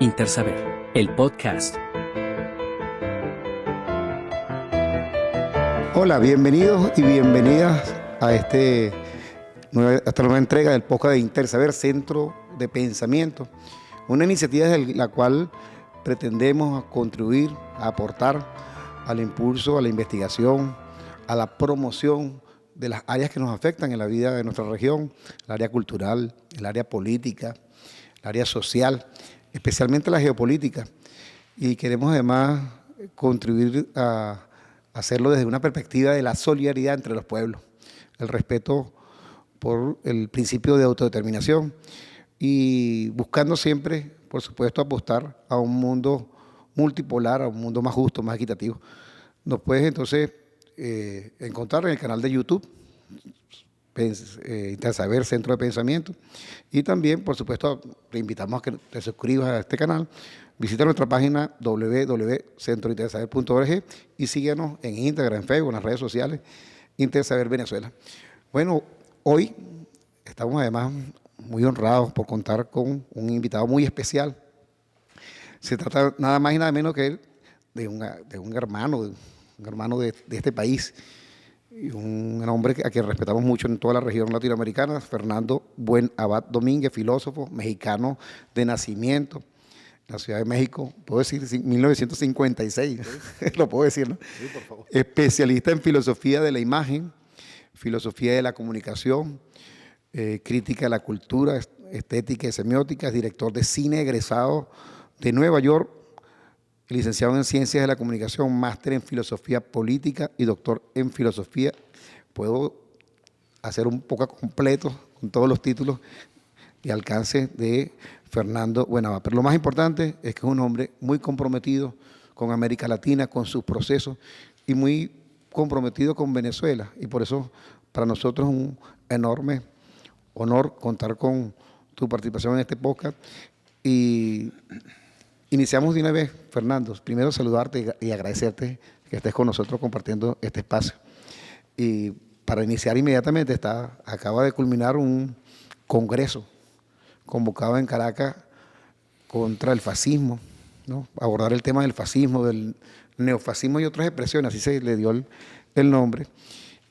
Intersaber, el podcast. Hola, bienvenidos y bienvenidas a esta nueva entrega del podcast de Intersaber, Centro de Pensamiento. Una iniciativa de la cual pretendemos contribuir, a aportar al impulso, a la investigación, a la promoción de las áreas que nos afectan en la vida de nuestra región, el área cultural, el área política, el área social, especialmente la geopolítica. Y queremos además contribuir a hacerlo desde una perspectiva de la solidaridad entre los pueblos, el respeto por el principio de autodeterminación y buscando siempre, por supuesto, apostar a un mundo multipolar, a un mundo más justo, más equitativo. Nos puedes entonces encontrar en el canal de YouTube, Intersaber, Centro de Pensamiento, y también, por supuesto, te invitamos a que te suscribas a este canal. Visita nuestra página www.centrointersaber.org y síguenos en Instagram, en Facebook, en las redes sociales, Intersaber Venezuela. Bueno, hoy estamos además muy honrados por contar con un invitado muy especial. Se trata nada más y nada menos que de un hermano de este país, y un hombre a quien respetamos mucho en toda la región latinoamericana, Fernando Buen Abad Domínguez, filósofo mexicano de nacimiento, en la Ciudad de México, puedo decir 1956, ¿sí? Lo puedo decir, ¿no? Sí, por favor. Especialista en filosofía de la imagen, filosofía de la comunicación, crítica de la cultura, estética y semiótica, es director de cine egresado de Nueva York, licenciado en Ciencias de la Comunicación, máster en Filosofía Política y doctor en Filosofía. Puedo hacer un poco completo con todos los títulos y alcance de Fernando Buen Abad. Pero lo más importante es que es un hombre muy comprometido con América Latina, con sus procesos, y muy comprometido con Venezuela. Y por eso para nosotros es un enorme honor contar con tu participación en este podcast. Y iniciamos de una vez, Fernando. Primero saludarte y agradecerte que estés con nosotros compartiendo este espacio. Y para iniciar inmediatamente, acaba de culminar un congreso convocado en Caracas contra el fascismo, ¿no? Abordar el tema del fascismo, del neofascismo y otras expresiones, así se le dio el nombre.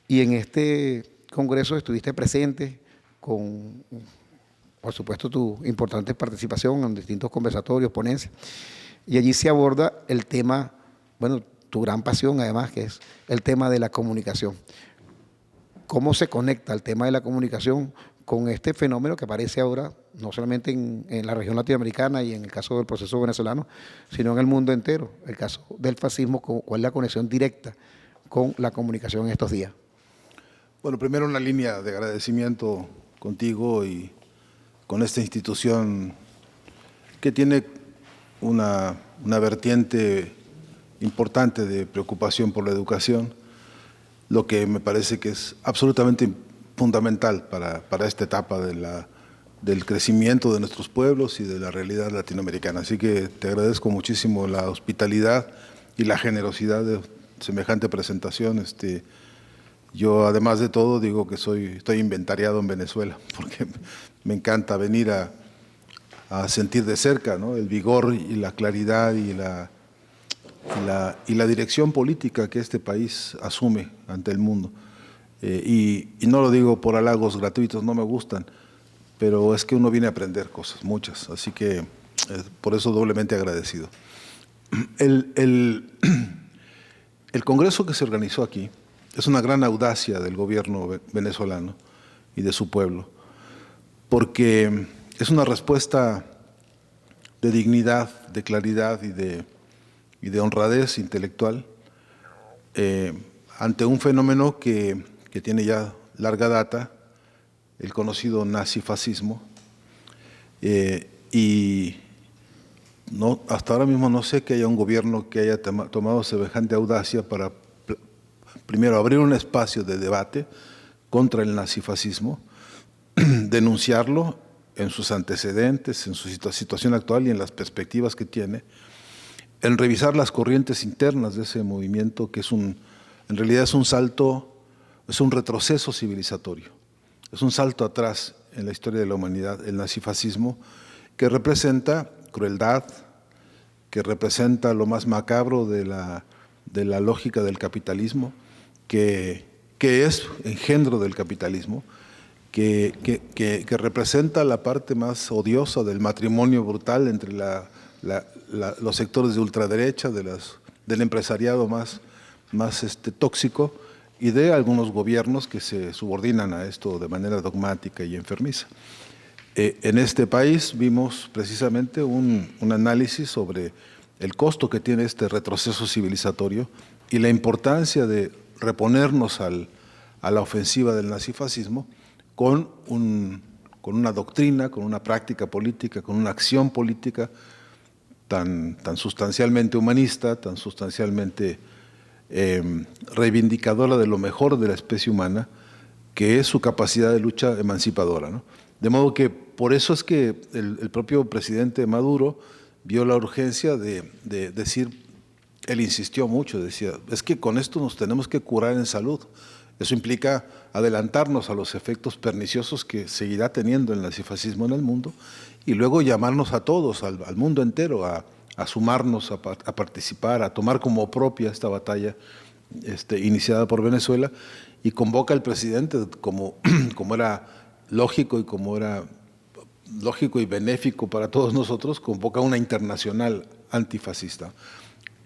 Y en este congreso estuviste presente con, por supuesto, tu importante participación en distintos conversatorios, ponencias, y allí se aborda el tema, bueno, tu gran pasión además, que es el tema de la comunicación. ¿Cómo se conecta el tema de la comunicación con este fenómeno que aparece ahora, no solamente en la región latinoamericana y en el caso del proceso venezolano, sino en el mundo entero, el caso del fascismo? ¿Cuál es la conexión directa con la comunicación en estos días? Bueno, primero una línea de agradecimiento contigo y con esta institución que tiene una vertiente importante de preocupación por la educación, lo que me parece que es absolutamente fundamental para esta etapa del crecimiento de nuestros pueblos y de la realidad latinoamericana. Así que te agradezco muchísimo la hospitalidad y la generosidad de semejante presentación. Yo, además de todo, digo que estoy inventariado en Venezuela, porque me encanta venir a sentir de cerca, ¿no?, el vigor y la claridad y la dirección política que este país asume ante el mundo. Y no lo digo por halagos gratuitos, no me gustan, pero es que uno viene a aprender cosas, muchas, así que por eso doblemente agradecido. El congreso que se organizó aquí es una gran audacia del gobierno venezolano y de su pueblo, porque es una respuesta de dignidad, de claridad y de honradez intelectual ante un fenómeno que tiene ya larga data, el conocido nazifascismo, y hasta ahora mismo no sé que haya un gobierno que haya tomado semejante audacia para primero abrir un espacio de debate contra el nazifascismo, denunciarlo en sus antecedentes, en su situación actual y en las perspectivas que tiene, en revisar las corrientes internas de ese movimiento, que en realidad es un salto, es un retroceso civilizatorio, es un salto atrás en la historia de la humanidad, el nazifascismo, que representa crueldad, que representa lo más macabro de la lógica del capitalismo, que es engendro del capitalismo, que representa la parte más odiosa del matrimonio brutal entre los sectores de ultraderecha, del empresariado más tóxico, y de algunos gobiernos que se subordinan a esto de manera dogmática y enfermiza. En este país vimos precisamente un análisis sobre el costo que tiene este retroceso civilizatorio y la importancia de reponernos a la ofensiva del nazifascismo con una doctrina, con una práctica política, con una acción política tan sustancialmente humanista, tan sustancialmente reivindicadora de lo mejor de la especie humana, que es su capacidad de lucha emancipadora, ¿no? De modo que por eso es que el propio presidente Maduro vio la urgencia de decir, él insistió mucho, decía, es que con esto nos tenemos que curar en salud. Eso implica adelantarnos a los efectos perniciosos que seguirá teniendo el nazifascismo en el mundo y luego llamarnos a todos, al mundo entero, a sumarnos, a participar, a tomar como propia esta batalla iniciada por Venezuela, y convoca al presidente, como era lógico y benéfico para todos nosotros, convoca una internacional antifascista,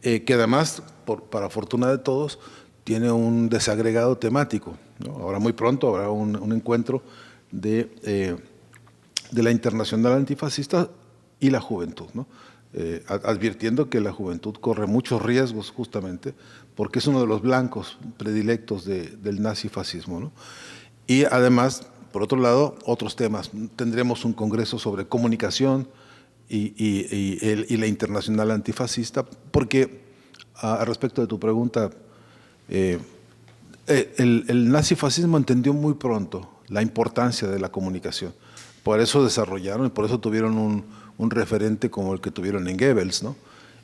que además, para fortuna de todos, tiene un desagregado temático, ¿no? Ahora muy pronto habrá un encuentro de la internacional antifascista y la juventud, ¿no? Advirtiendo que la juventud corre muchos riesgos justamente porque es uno de los blancos predilectos del nazifascismo, ¿no? Y además, por otro lado, otros temas. Tendremos un congreso sobre comunicación y la internacional antifascista, porque a respecto de tu pregunta, el nazifascismo entendió muy pronto la importancia de la comunicación. Por eso desarrollaron y por eso tuvieron un referente como el que tuvieron en Goebbels, ¿no?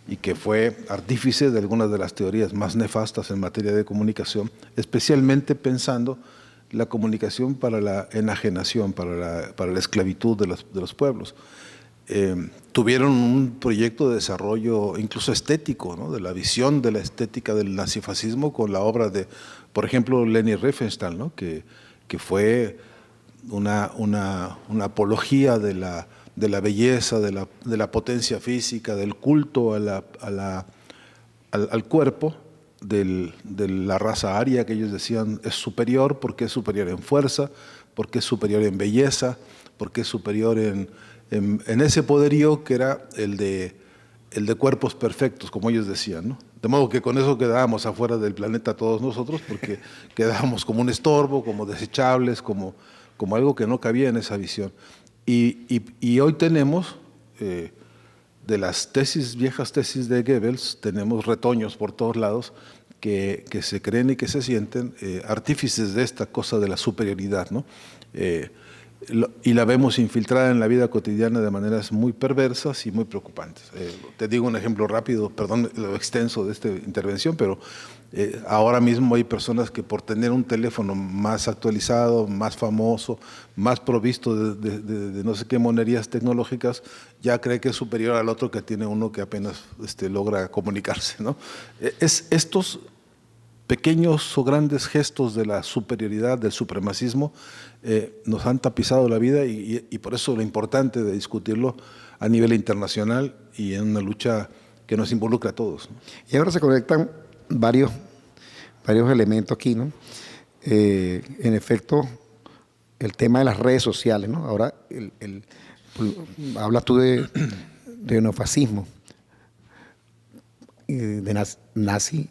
Y que fue artífice de algunas de las teorías más nefastas en materia de comunicación, especialmente pensando la comunicación para la enajenación, para la esclavitud de los pueblos. Tuvieron un proyecto de desarrollo incluso estético, ¿no? De la visión de la estética del nazifascismo con la obra de, por ejemplo, Leni Riefenstahl, ¿no? que fue una apología de la belleza, de la potencia física, del culto al cuerpo de la raza aria, que ellos decían es superior porque es superior en fuerza, porque es superior en belleza, porque es superior en ese poderío que era el de cuerpos perfectos, como ellos decían, ¿no? De modo que con eso quedábamos afuera del planeta todos nosotros, porque quedábamos como un estorbo, como desechables, como algo que no cabía en esa visión. Y hoy tenemos, de las viejas tesis de Goebbels, tenemos retoños por todos lados que se creen y que se sienten artífices de esta cosa de la superioridad, ¿no? Y la vemos infiltrada en la vida cotidiana de maneras muy perversas y muy preocupantes. Te digo un ejemplo rápido, perdón lo extenso de esta intervención, pero ahora mismo hay personas que por tener un teléfono más actualizado, más famoso, más provisto de no sé qué monerías tecnológicas, ya cree que es superior al otro que tiene uno que apenas logra comunicarse, ¿no? Estos pequeños o grandes gestos de la superioridad, del supremacismo, nos han tapizado la vida y por eso lo importante de discutirlo a nivel internacional y en una lucha que nos involucra a todos, ¿no? Y ahora se conectan varios elementos aquí, ¿no? En efecto, el tema de las redes sociales, ¿no? Ahora hablas tú de neofascismo, de nazi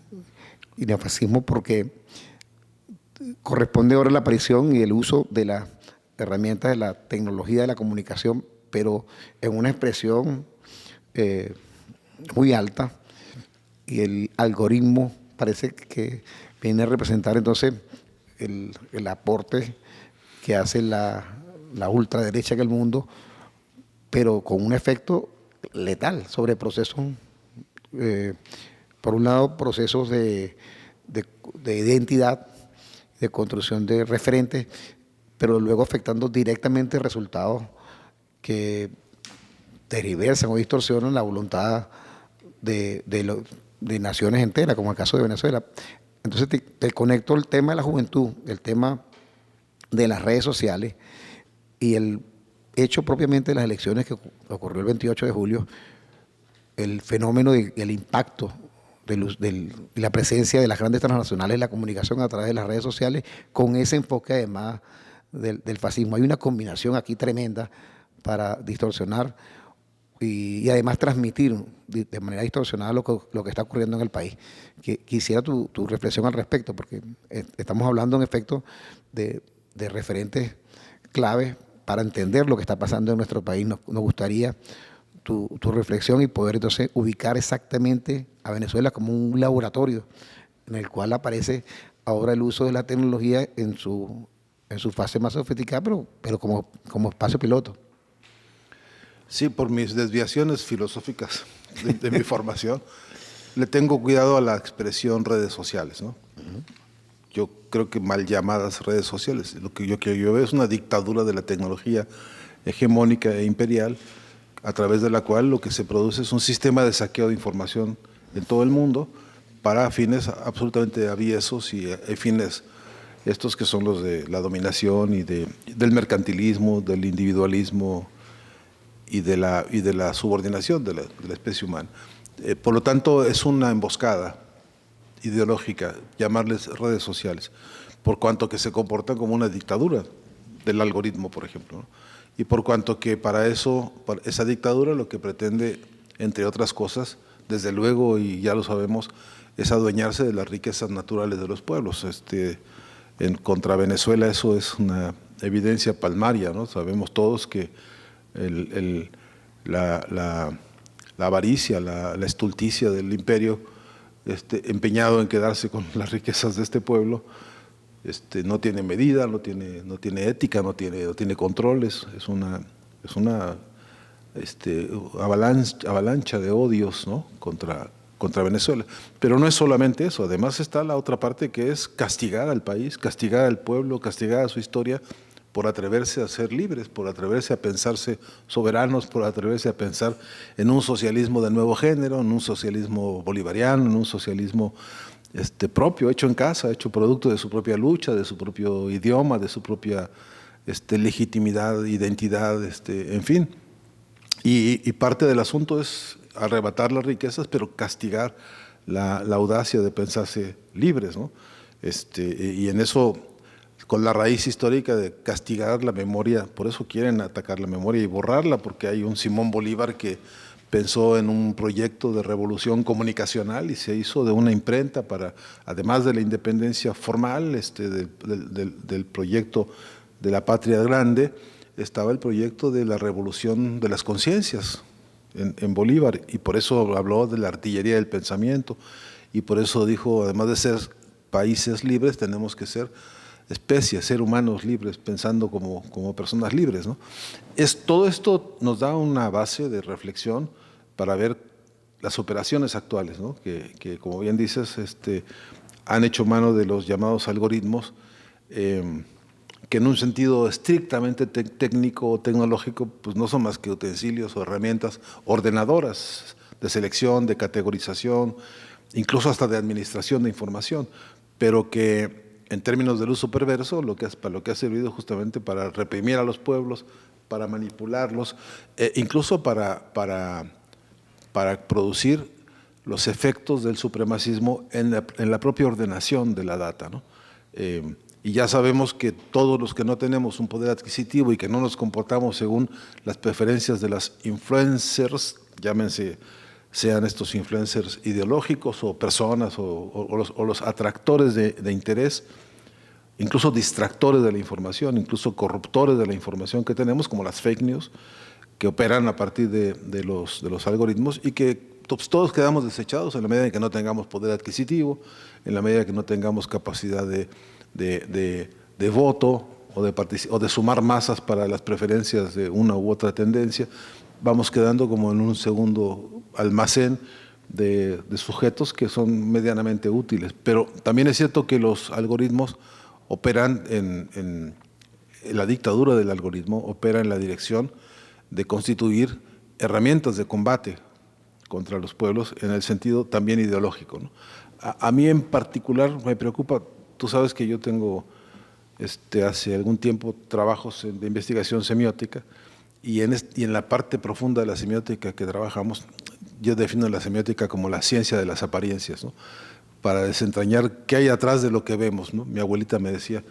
y neofascismo, porque corresponde ahora la aparición y el uso de las herramientas de la tecnología de la comunicación, pero en una expresión muy alta, y el algoritmo parece que viene a representar entonces el aporte que hace la ultraderecha en el mundo, pero con un efecto letal sobre procesos, por un lado procesos de identidad, de construcción de referentes, pero luego afectando directamente resultados que tergiversan o distorsionan la voluntad de naciones enteras, como el caso de Venezuela. Entonces te conecto el tema de la juventud, el tema de las redes sociales y el hecho propiamente de las elecciones que ocurrió el 28 de julio, el fenómeno del impacto de la presencia de las grandes transnacionales en la comunicación a través de las redes sociales, con ese enfoque además del fascismo. Hay una combinación aquí tremenda para distorsionar y además transmitir de manera distorsionada lo que está ocurriendo en el país. Quisiera tu reflexión al respecto, porque estamos hablando en efecto de referentes claves para entender lo que está pasando en nuestro país. Nos gustaría tu reflexión y poder entonces ubicar exactamente a Venezuela como un laboratorio en el cual aparece ahora el uso de la tecnología en su fase más sofisticada, pero como espacio piloto. Sí, por mis desviaciones filosóficas de mi formación, le tengo cuidado a la expresión redes sociales, ¿no? Uh-huh. Yo creo que mal llamadas redes sociales. Lo que yo veo es una dictadura de la tecnología hegemónica e imperial, a través de la cual lo que se produce es un sistema de saqueo de información en todo el mundo para fines absolutamente aviesos y fines estos que son los de la dominación y del mercantilismo, del individualismo y de la subordinación de la especie humana. Por lo tanto, es una emboscada ideológica llamarles redes sociales, por cuanto que se comportan como una dictadura del algoritmo, por ejemplo, ¿no? Y por cuanto que para esa dictadura lo que pretende, entre otras cosas, desde luego, y ya lo sabemos, es adueñarse de las riquezas naturales de los pueblos. Contra Venezuela eso es una evidencia palmaria, ¿no? Sabemos todos que la avaricia, la estulticia del imperio empeñado en quedarse con las riquezas de este pueblo, no tiene medida, no tiene ética, no tiene controles, es una avalancha de odios, ¿no? contra Venezuela. Pero no es solamente eso, además está la otra parte que es castigar al país, castigar al pueblo, castigar a su historia por atreverse a ser libres, por atreverse a pensarse soberanos, por atreverse a pensar en un socialismo de nuevo género, en un socialismo bolivariano, en un socialismo propio, hecho en casa, hecho producto de su propia lucha, de su propio idioma, de su propia legitimidad, identidad, en fin. Y parte del asunto es arrebatar las riquezas, pero castigar la audacia de pensarse libres, ¿no? Y en eso, con la raíz histórica de castigar la memoria, por eso quieren atacar la memoria y borrarla, porque hay un Simón Bolívar que pensó en un proyecto de revolución comunicacional y se hizo de una imprenta para, además de la independencia formal, del proyecto de la patria grande, estaba el proyecto de la revolución de las conciencias en Bolívar, y por eso habló de la artillería del pensamiento, y por eso dijo, además de ser países libres, tenemos que ser especies, ser humanos libres, pensando como personas libres, ¿no? Todo esto nos da una base de reflexión para ver las operaciones actuales, ¿no? que como bien dices, han hecho mano de los llamados algoritmos, que en un sentido estrictamente técnico o tecnológico, pues no son más que utensilios o herramientas ordenadoras de selección, de categorización, incluso hasta de administración de información, pero que en términos del uso perverso, para lo que ha servido justamente para reprimir a los pueblos, para manipularlos, incluso para producir los efectos del supremacismo en la propia ordenación de la data, ¿no? Y ya sabemos que todos los que no tenemos un poder adquisitivo y que no nos comportamos según las preferencias de las influencers, llámense, sean estos influencers ideológicos o personas o los atractores de interés, incluso distractores de la información, incluso corruptores de la información que tenemos, como las fake news, que operan a partir de los algoritmos y que todos quedamos desechados en la medida en que no tengamos poder adquisitivo, en la medida en que no tengamos capacidad de voto o de sumar masas para las preferencias de una u otra tendencia. Vamos quedando como en un segundo almacén de sujetos que son medianamente útiles. Pero también es cierto que los algoritmos operan en la dictadura del algoritmo, opera en la dirección de constituir herramientas de combate contra los pueblos en el sentido también ideológico, ¿no? A mí en particular me preocupa, tú sabes que yo tengo hace algún tiempo trabajos de investigación semiótica y en la parte profunda de la semiótica que trabajamos, yo defino la semiótica como la ciencia de las apariencias, ¿no? Para desentrañar qué hay atrás de lo que vemos, ¿no? Mi abuelita me decía,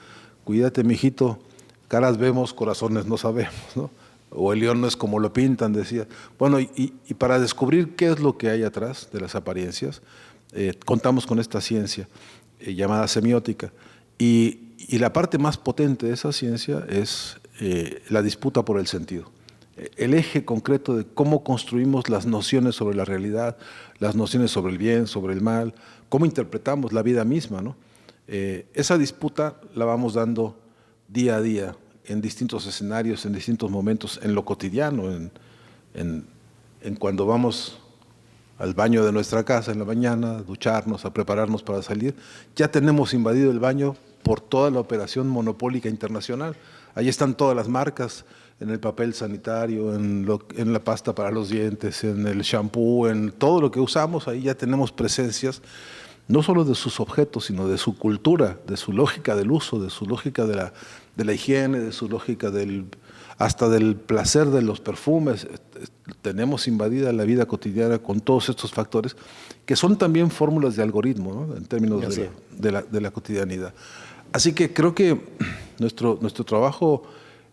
cuídate, mijito, caras vemos, corazones no sabemos, ¿no? O el león no es como lo pintan, decía. Bueno, y para descubrir qué es lo que hay atrás de las apariencias, contamos con esta ciencia llamada semiótica. Y la parte más potente de esa ciencia es la disputa por el sentido. El eje concreto de cómo construimos las nociones sobre la realidad, las nociones sobre el bien, sobre el mal, cómo interpretamos la vida misma, ¿no? Esa disputa la vamos dando día a día, en distintos escenarios, en distintos momentos, en lo cotidiano, en cuando vamos al baño de nuestra casa en la mañana, a ducharnos, a prepararnos para salir, ya tenemos invadido el baño por toda la operación monopólica internacional. Ahí están todas las marcas, en el papel sanitario, en la pasta para los dientes, en el shampoo, en todo lo que usamos, ahí ya tenemos presencias, no solo de sus objetos, sino de su cultura, de su lógica del uso, de su lógica de la higiene, de su lógica hasta del placer de los perfumes. Tenemos invadida la vida cotidiana con todos estos factores, que son también fórmulas de algoritmo, ¿no? En términos de la cotidianidad. Así que creo que nuestro trabajo,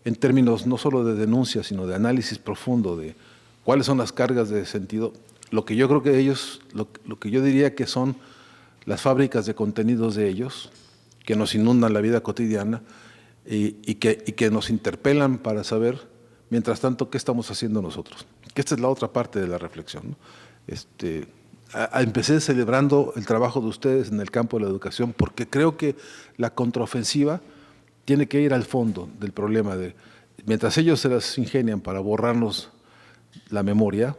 en términos no solo de denuncia, sino de análisis profundo de cuáles son las cargas de sentido, lo que yo creo que ellos, lo que yo diría que son las fábricas de contenidos de ellos, que nos inundan la vida cotidiana y que nos interpelan para saber, mientras tanto, qué estamos haciendo nosotros. Que esta es la otra parte de la reflexión, ¿no? Empecé celebrando el trabajo de ustedes en el campo de la educación, porque creo que la contraofensiva tiene que ir al fondo del problema mientras ellos se las ingenian para borrarnos la memoria,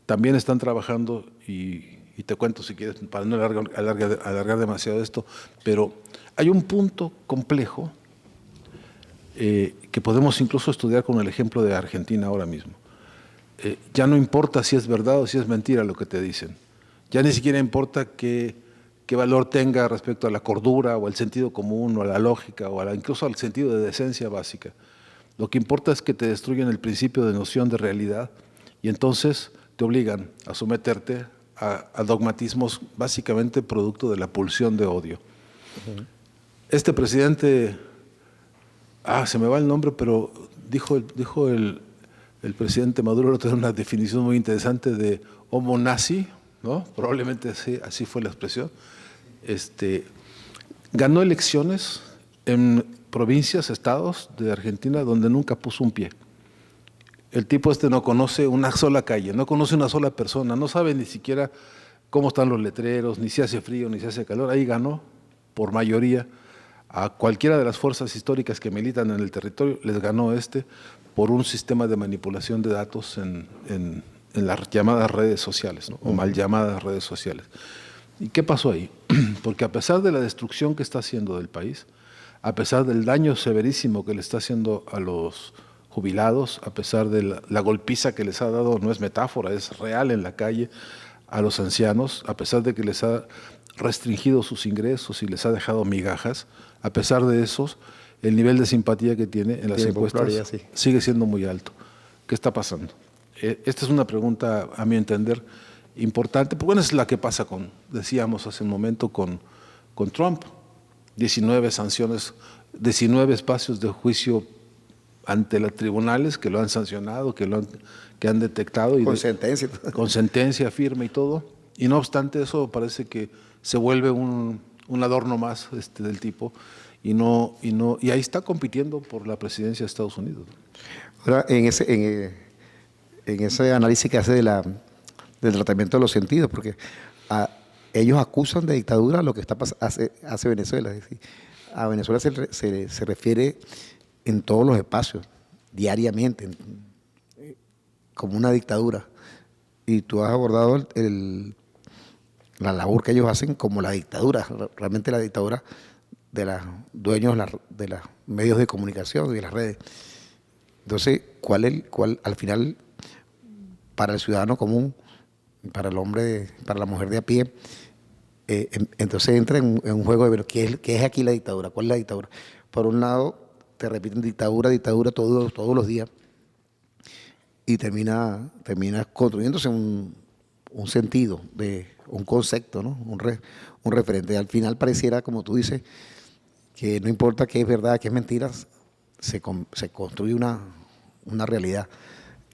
también están trabajando y te cuento si quieres, para no alargar demasiado esto, pero hay un punto complejo que podemos incluso estudiar con el ejemplo de Argentina ahora mismo. Ya no importa si es verdad o si es mentira lo que te dicen, ya ni siquiera importa qué valor tenga respecto a la cordura o al sentido común o a la lógica o incluso al sentido de decencia básica. Lo que importa es que te destruyen el principio de noción de realidad y entonces te obligan a someterte a dogmatismos básicamente producto de la pulsión de odio. Este presidente, se me va el nombre, pero dijo el presidente Maduro tiene una definición muy interesante de homo nazi, ¿no? Probablemente así fue la expresión. Ganó elecciones en provincias, estados de Argentina donde nunca puso un pie. El tipo no conoce una sola calle, no conoce una sola persona, no sabe ni siquiera cómo están los letreros, ni si hace frío, ni si hace calor. Ahí ganó por mayoría a cualquiera de las fuerzas históricas que militan en el territorio, les ganó por un sistema de manipulación de datos en las llamadas redes sociales, ¿no? O mal llamadas redes sociales. ¿Y qué pasó ahí? Porque a pesar de la destrucción que está haciendo del país, a pesar del daño severísimo que le está haciendo a los jubilados, a pesar de la golpiza que les ha dado, no es metáfora, es real en la calle, a los ancianos, a pesar de que les ha restringido sus ingresos y les ha dejado migajas, a pesar de eso, el nivel de simpatía que tiene en las encuestas sigue siendo muy alto. ¿Qué está pasando? Esta es una pregunta, a mi entender, importante, porque bueno, es la que pasa decíamos hace un momento, con Trump. 19 sanciones, 19 espacios de juicio ante los tribunales que lo han sancionado, que han detectado. Con sentencia. Con sentencia firme y todo. Y no obstante eso parece que se vuelve un adorno más del tipo y ahí está compitiendo por la presidencia de Estados Unidos. Ahora, en ese análisis que hace del tratamiento de los sentidos, porque ellos acusan de dictadura lo que hace Venezuela. Es decir, a Venezuela se refiere en todos los espacios, diariamente, como una dictadura. Y tú has abordado la labor que ellos hacen como la dictadura, realmente la dictadura de los dueños de los medios de comunicación y de las redes. Entonces, ¿cuál al final para el ciudadano común, para el hombre, para la mujer de a pie. Entonces entra en un juego de ver qué es aquí la dictadura, cuál es la dictadura. Por un lado, te repiten dictadura, dictadura todos los días y termina construyéndose un sentido, un concepto, ¿no? Un referente. Al final pareciera, como tú dices, que no importa qué es verdad, qué es mentira, se construye una realidad.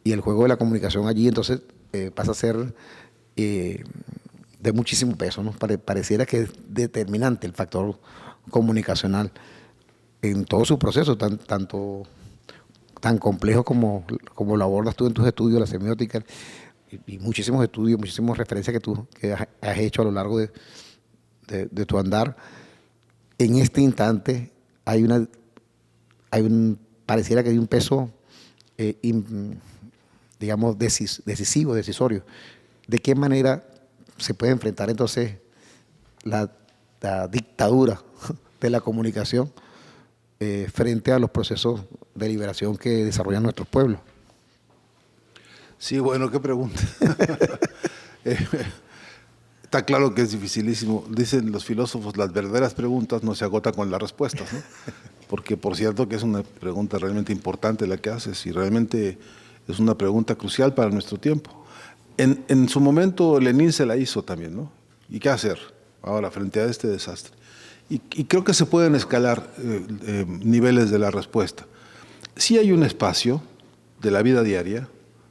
Y el juego de la comunicación allí entonces pasa a ser de muchísimo peso, ¿no? Pareciera que es determinante el factor comunicacional en todo su proceso, tan complejo como lo abordas tú en tus estudios, la semiótica, y muchísimos estudios, muchísimas referencias que has hecho a lo largo de tu andar. En este instante pareciera que hay un peso, digamos, decisivo, decisorio. ¿De qué manera se puede enfrentar entonces la dictadura de la comunicación frente a los procesos de liberación que desarrollan nuestros pueblos? Sí, bueno, qué pregunta. Está claro que es dificilísimo. Dicen los filósofos, las verdaderas preguntas no se agotan con las respuestas, ¿no? Porque, por cierto, que es una pregunta realmente importante la que haces y realmente es una pregunta crucial para nuestro tiempo. En su momento Lenin se la hizo también, ¿no? ¿Y qué hacer ahora frente a este desastre? Y creo que se pueden escalar niveles de la respuesta. Sí hay un espacio de la vida diaria,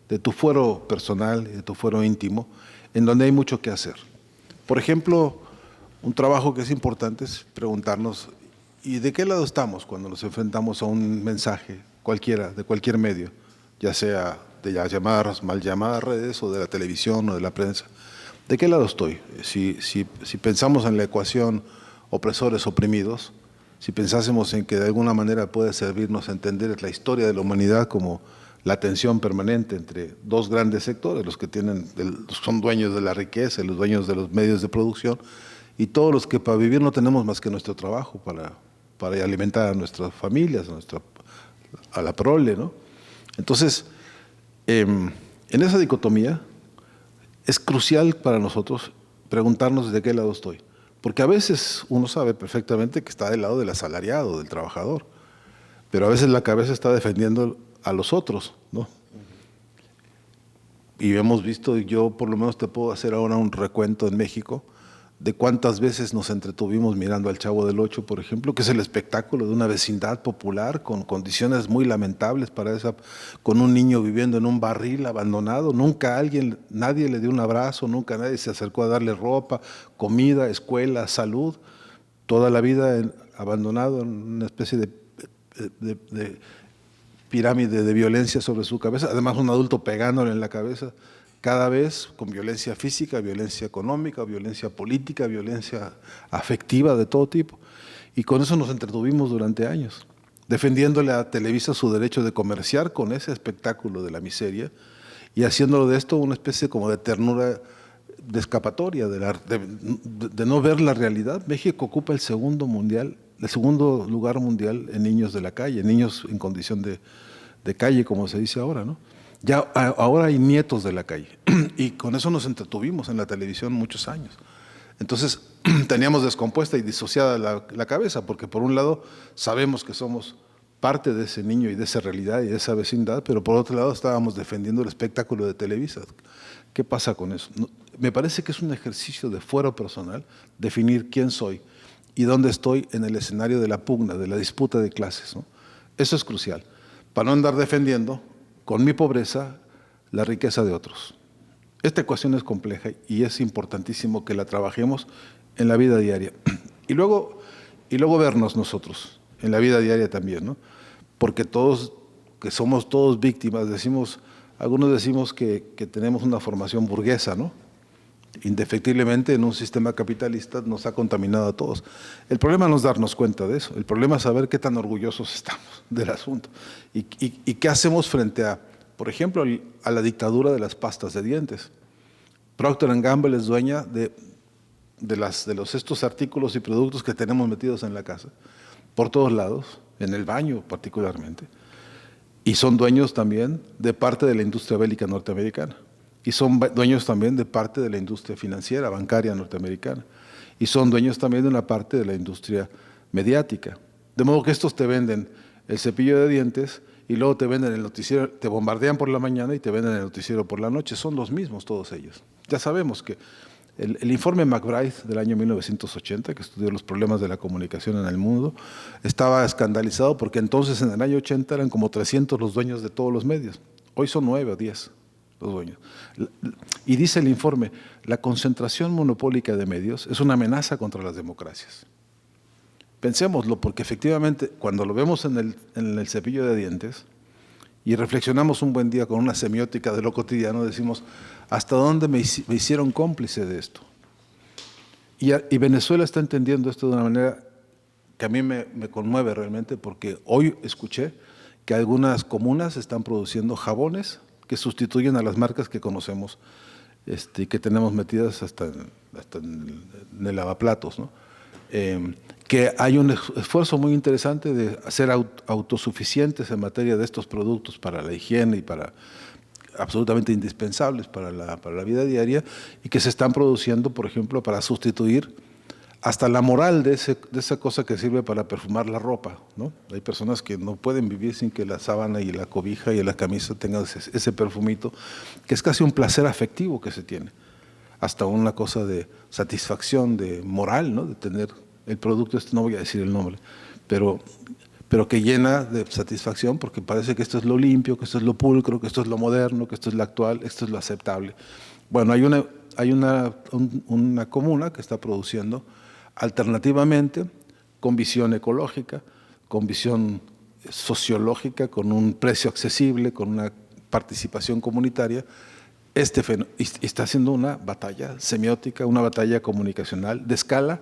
de tu fuero personal y de tu fuero íntimo, en donde hay mucho que hacer. Por ejemplo, un trabajo que es importante es preguntarnos, ¿y de qué lado estamos cuando nos enfrentamos a un mensaje cualquiera, de cualquier medio, ya sea de las llamadas, mal llamadas redes o de la televisión o de la prensa? ¿De qué lado estoy? Si pensamos en la ecuación opresores oprimidos, si pensásemos en que de alguna manera puede servirnos a entender la historia de la humanidad como la tensión permanente entre dos grandes sectores, los que son dueños de la riqueza, los dueños de los medios de producción, y todos los que para vivir no tenemos más que nuestro trabajo para alimentar a nuestras familias, a la prole, ¿no? Entonces, en esa dicotomía es crucial para nosotros preguntarnos de qué lado estoy, porque a veces uno sabe perfectamente que está del lado del asalariado, del trabajador, pero a veces la cabeza está defendiendo a los otros, ¿no? Y hemos visto, yo por lo menos te puedo hacer ahora un recuento en México de cuántas veces nos entretuvimos mirando al Chavo del Ocho, por ejemplo, que es el espectáculo de una vecindad popular con condiciones muy lamentables con un niño viviendo en un barril abandonado. Nadie le dio un abrazo, nunca nadie se acercó a darle ropa, comida, escuela, salud. Toda la vida abandonado en una especie de pirámide de violencia sobre su cabeza, además un adulto pegándole en la cabeza, cada vez con violencia física, violencia económica, violencia política, violencia afectiva de todo tipo. Y con eso nos entretuvimos durante años, defendiéndole a Televisa su derecho de comerciar con ese espectáculo de la miseria y haciéndolo de esto una especie como de ternura de escapatoria, de no ver la realidad. México ocupa el segundo lugar mundial en niños de la calle, niños en condición de calle, como se dice ahora, ¿no? Ya ahora hay nietos de la calle y con eso nos entretuvimos en la televisión muchos años. Entonces teníamos descompuesta y disociada la cabeza, porque por un lado sabemos que somos parte de ese niño y de esa realidad y de esa vecindad, pero por otro lado estábamos defendiendo el espectáculo de Televisa. ¿Qué pasa con eso? Me parece que es un ejercicio de fuero personal definir quién soy y dónde estoy en el escenario de la pugna, de la disputa de clases, ¿no? Eso es crucial, para no andar defendiendo con mi pobreza la riqueza de otros. Esta ecuación es compleja y es importantísimo que la trabajemos en la vida diaria. Y luego vernos nosotros en la vida diaria también, ¿no? Porque que somos todos víctimas, algunos decimos que tenemos una formación burguesa, ¿no? Indefectiblemente en un sistema capitalista nos ha contaminado a todos. El problema no es darnos cuenta de eso, el problema es saber qué tan orgullosos estamos del asunto y qué hacemos frente por ejemplo, a la dictadura de las pastas de dientes. Procter & Gamble es dueña de estos artículos y productos que tenemos metidos en la casa, por todos lados, en el baño particularmente, y son dueños también de parte de la industria bélica norteamericana. y son dueños también de parte de la industria financiera, bancaria norteamericana, y son dueños también de una parte de la industria mediática. De modo que estos te venden el cepillo de dientes y luego te venden el noticiero, te bombardean por la mañana y te venden el noticiero por la noche. Son los mismos todos ellos. Ya sabemos que el informe McBride del año 1980, que estudió los problemas de la comunicación en el mundo, estaba escandalizado porque entonces en el año 80 eran como 300 los dueños de todos los medios. Hoy son 9 o 10 los dueños. Y dice el informe, la concentración monopólica de medios es una amenaza contra las democracias. Pensémoslo, porque efectivamente cuando lo vemos en el cepillo de dientes y reflexionamos un buen día con una semiótica de lo cotidiano, decimos, ¿hasta dónde me hicieron cómplice de esto? Y Venezuela está entendiendo esto de una manera que a mí me conmueve realmente, porque hoy escuché que algunas comunas están produciendo jabones que sustituyen a las marcas que conocemos, que tenemos metidas hasta en el lavaplatos, ¿no? Que hay un esfuerzo muy interesante de ser autosuficientes en materia de estos productos para la higiene y para absolutamente indispensables para la vida diaria, y que se están produciendo, por ejemplo, para sustituir hasta la moral de esa cosa que sirve para perfumar la ropa, ¿no? Hay personas que no pueden vivir sin que la sábana y la cobija y la camisa tengan ese perfumito, que es casi un placer afectivo que se tiene, hasta una cosa de satisfacción de moral, ¿no? De tener el producto, no voy a decir el nombre, pero que llena de satisfacción porque parece que esto es lo limpio, que esto es lo pulcro, que esto es lo moderno, que esto es lo actual, esto es lo aceptable. Bueno, hay una comuna que está produciendo alternativamente, con visión ecológica, con visión sociológica, con un precio accesible, con una participación comunitaria, y está haciendo una batalla semiótica, una batalla comunicacional de escala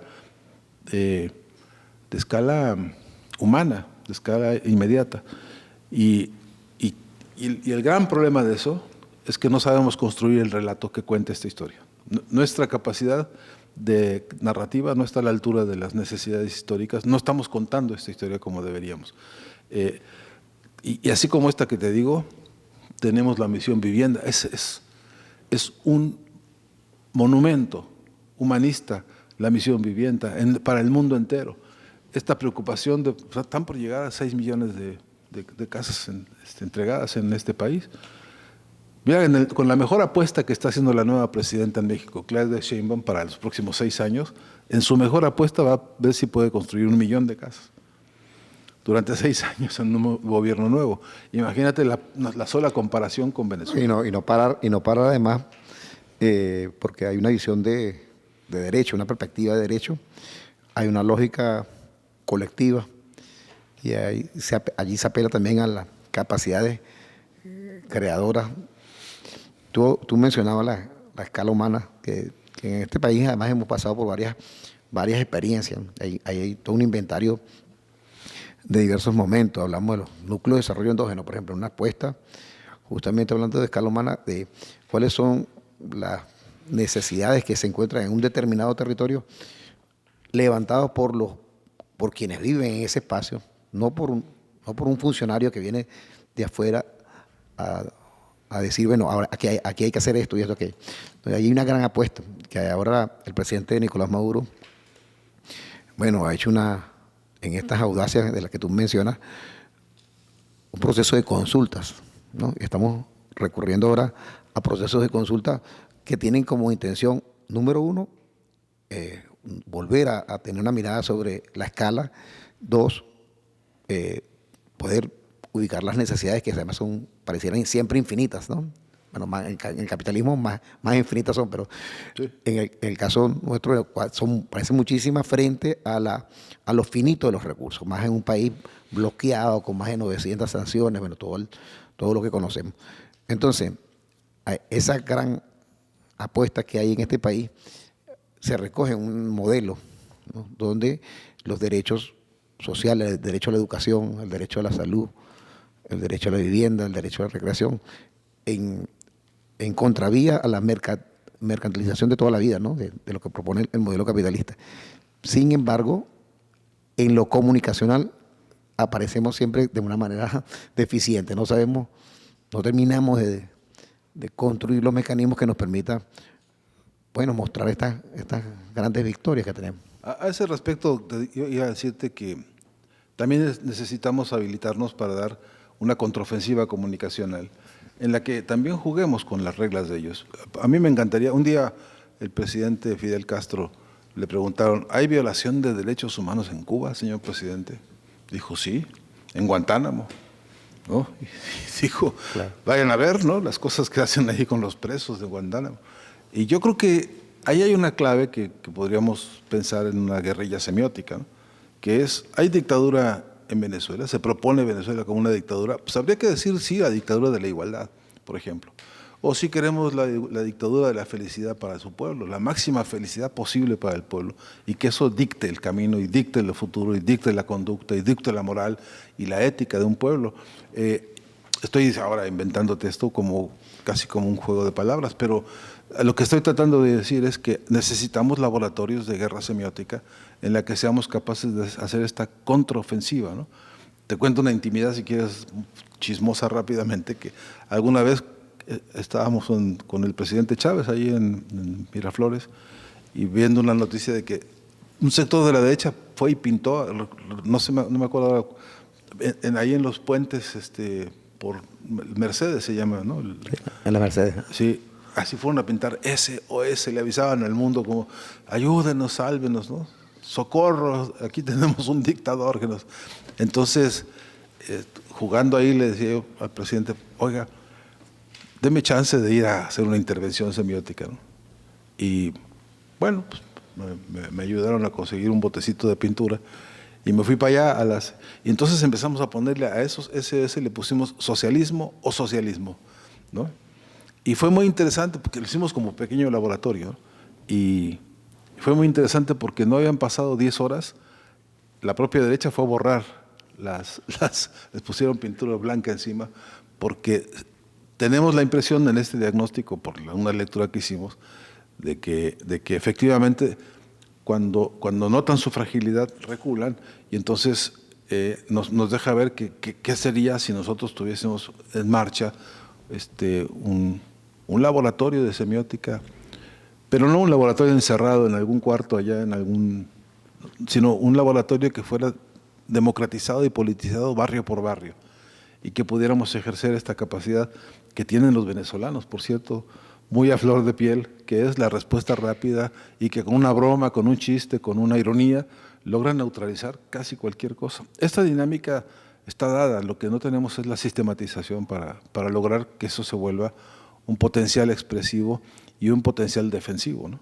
humana, de escala inmediata. Y el gran problema de eso es que no sabemos construir el relato que cuenta esta historia. Nuestra capacidad de narrativa no está a la altura de las necesidades históricas, no estamos contando esta historia como deberíamos. Y así como esta que te digo, tenemos la misión vivienda, es un monumento humanista, la misión vivienda, para el mundo entero. Esta preocupación están por llegar a 6 millones de casas entregadas en este país. Mira, con la mejor apuesta que está haciendo la nueva presidenta en México, Claudia Sheinbaum, para los próximos 6 años, en su mejor apuesta va a ver si puede construir 1 millón de casas durante 6 años en un gobierno nuevo. Imagínate la sola comparación con Venezuela. Y no parar además, porque hay una visión de derecho, una perspectiva de derecho, hay una lógica colectiva y allí se apela también a las capacidades creadoras. Tú mencionabas la escala humana, que en este país además hemos pasado por varias experiencias. Hay todo un inventario de diversos momentos. Hablamos de los núcleos de desarrollo endógeno, por ejemplo, una apuesta, justamente hablando de escala humana, de cuáles son las necesidades que se encuentran en un determinado territorio, levantados por quienes viven en ese espacio, no por un funcionario que viene de afuera a decir, bueno, ahora aquí hay que hacer esto y esto, aquello. Entonces, hay una gran apuesta, que ahora el presidente Nicolás Maduro, bueno, ha hecho en estas audacias de las que tú mencionas, un proceso de consultas, ¿no? Estamos recurriendo ahora a procesos de consulta que tienen como intención, número uno, volver a tener una mirada sobre la escala. 2, poder ubicar las necesidades que además parecieran siempre infinitas, ¿no? Bueno, en el capitalismo más infinitas son, pero sí, en el caso nuestro parecen muchísimas frente a lo finito de los recursos, más en un país bloqueado con más de 900 sanciones, bueno, todo lo que conocemos. Entonces, esa gran apuesta que hay en este país se recoge en un modelo, ¿no? Donde los derechos sociales, el derecho a la educación, el derecho a la salud, el derecho a la vivienda, el derecho a la recreación, en contravía a la mercantilización de toda la vida, ¿no? De lo que propone el modelo capitalista. Sin embargo, en lo comunicacional aparecemos siempre de una manera deficiente, no terminamos de construir los mecanismos que nos permitan, bueno, mostrar estas grandes victorias que tenemos. A ese respecto, yo iba a decirte que también necesitamos habilitarnos para dar una contraofensiva comunicacional, en la que también juguemos con las reglas de ellos. A mí me encantaría, un día el presidente Fidel Castro le preguntaron, ¿hay violación de derechos humanos en Cuba, señor presidente? Dijo, sí, en Guantánamo, ¿no? Y dijo, claro, vayan a ver, ¿no?, las cosas que hacen ahí con los presos de Guantánamo. Y yo creo que ahí hay una clave que podríamos pensar en una guerrilla semiótica, ¿no?, que es, hay dictadura en Venezuela, se propone Venezuela como una dictadura, pues habría que decir sí a la dictadura de la igualdad, por ejemplo. O si queremos la dictadura de la felicidad para su pueblo, la máxima felicidad posible para el pueblo, y que eso dicte el camino, y dicte el futuro, y dicte la conducta, y dicte la moral y la ética de un pueblo. Estoy ahora inventándote esto casi como un juego de palabras, pero lo que estoy tratando de decir es que necesitamos laboratorios de guerra semiótica en la que seamos capaces de hacer esta contraofensiva, ¿no? Te cuento una intimidad, si quieres, chismosa rápidamente, que alguna vez estábamos con el presidente Chávez ahí en Miraflores y viendo una noticia de que un sector de la derecha fue y pintó, no me acuerdo ahora, ahí en los puentes, por Mercedes se llama, ¿no? En la Mercedes. Sí, así fueron a pintar SOS, le avisaban al mundo como, ayúdenos, sálvenos, ¿no? Socorro, aquí tenemos un dictador que nos... Entonces, jugando ahí le decía yo al presidente, oiga, deme chance de ir a hacer una intervención semiótica, ¿no? Y bueno, pues, me ayudaron a conseguir un botecito de pintura y me fui para allá y entonces empezamos a ponerle a esos SS, le pusimos socialismo o socialismo, ¿no? Y fue muy interesante porque lo hicimos como pequeño laboratorio, ¿no? Y fue muy interesante porque no habían pasado 10 horas, la propia derecha fue a borrar les pusieron pintura blanca encima, porque tenemos la impresión en este diagnóstico, por una lectura que hicimos, de que efectivamente cuando notan su fragilidad reculan, y entonces nos deja ver qué sería si nosotros tuviésemos en marcha un laboratorio de semiótica, pero no un laboratorio encerrado en algún cuarto allá, sino un laboratorio que fuera democratizado y politizado barrio por barrio, y que pudiéramos ejercer esta capacidad que tienen los venezolanos, por cierto, muy a flor de piel, que es la respuesta rápida y que con una broma, con un chiste, con una ironía, logran neutralizar casi cualquier cosa. Esta dinámica está dada, lo que no tenemos es la sistematización para lograr que eso se vuelva un potencial expresivo y un potencial defensivo, ¿no?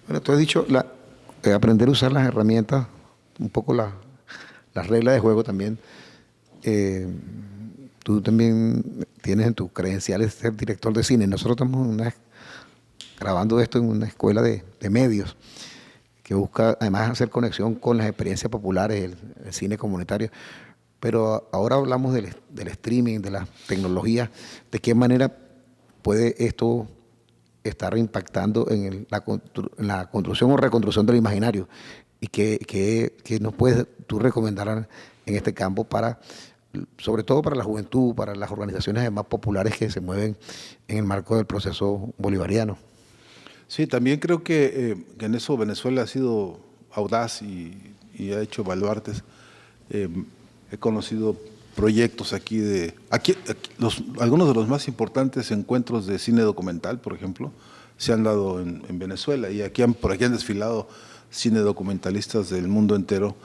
Bueno, tú has dicho aprender a usar las herramientas, un poco las reglas de juego también. Tú también tienes en tus credenciales ser director de cine. Nosotros estamos grabando esto en una escuela de medios que busca además hacer conexión con las experiencias populares, el cine comunitario. Pero ahora hablamos del streaming, de las tecnologías. ¿De qué manera puede esto estar impactando en la construcción o reconstrucción del imaginario? ¿Y qué nos puedes tú recomendar en este campo sobre todo para la juventud, para las organizaciones más populares que se mueven en el marco del proceso bolivariano? Sí, también creo que en eso Venezuela ha sido audaz y ha hecho baluartes. He conocido proyectos aquí algunos de los más importantes encuentros de cine documental, por ejemplo, se han dado en Venezuela, y por aquí han desfilado cine documentalistas del mundo entero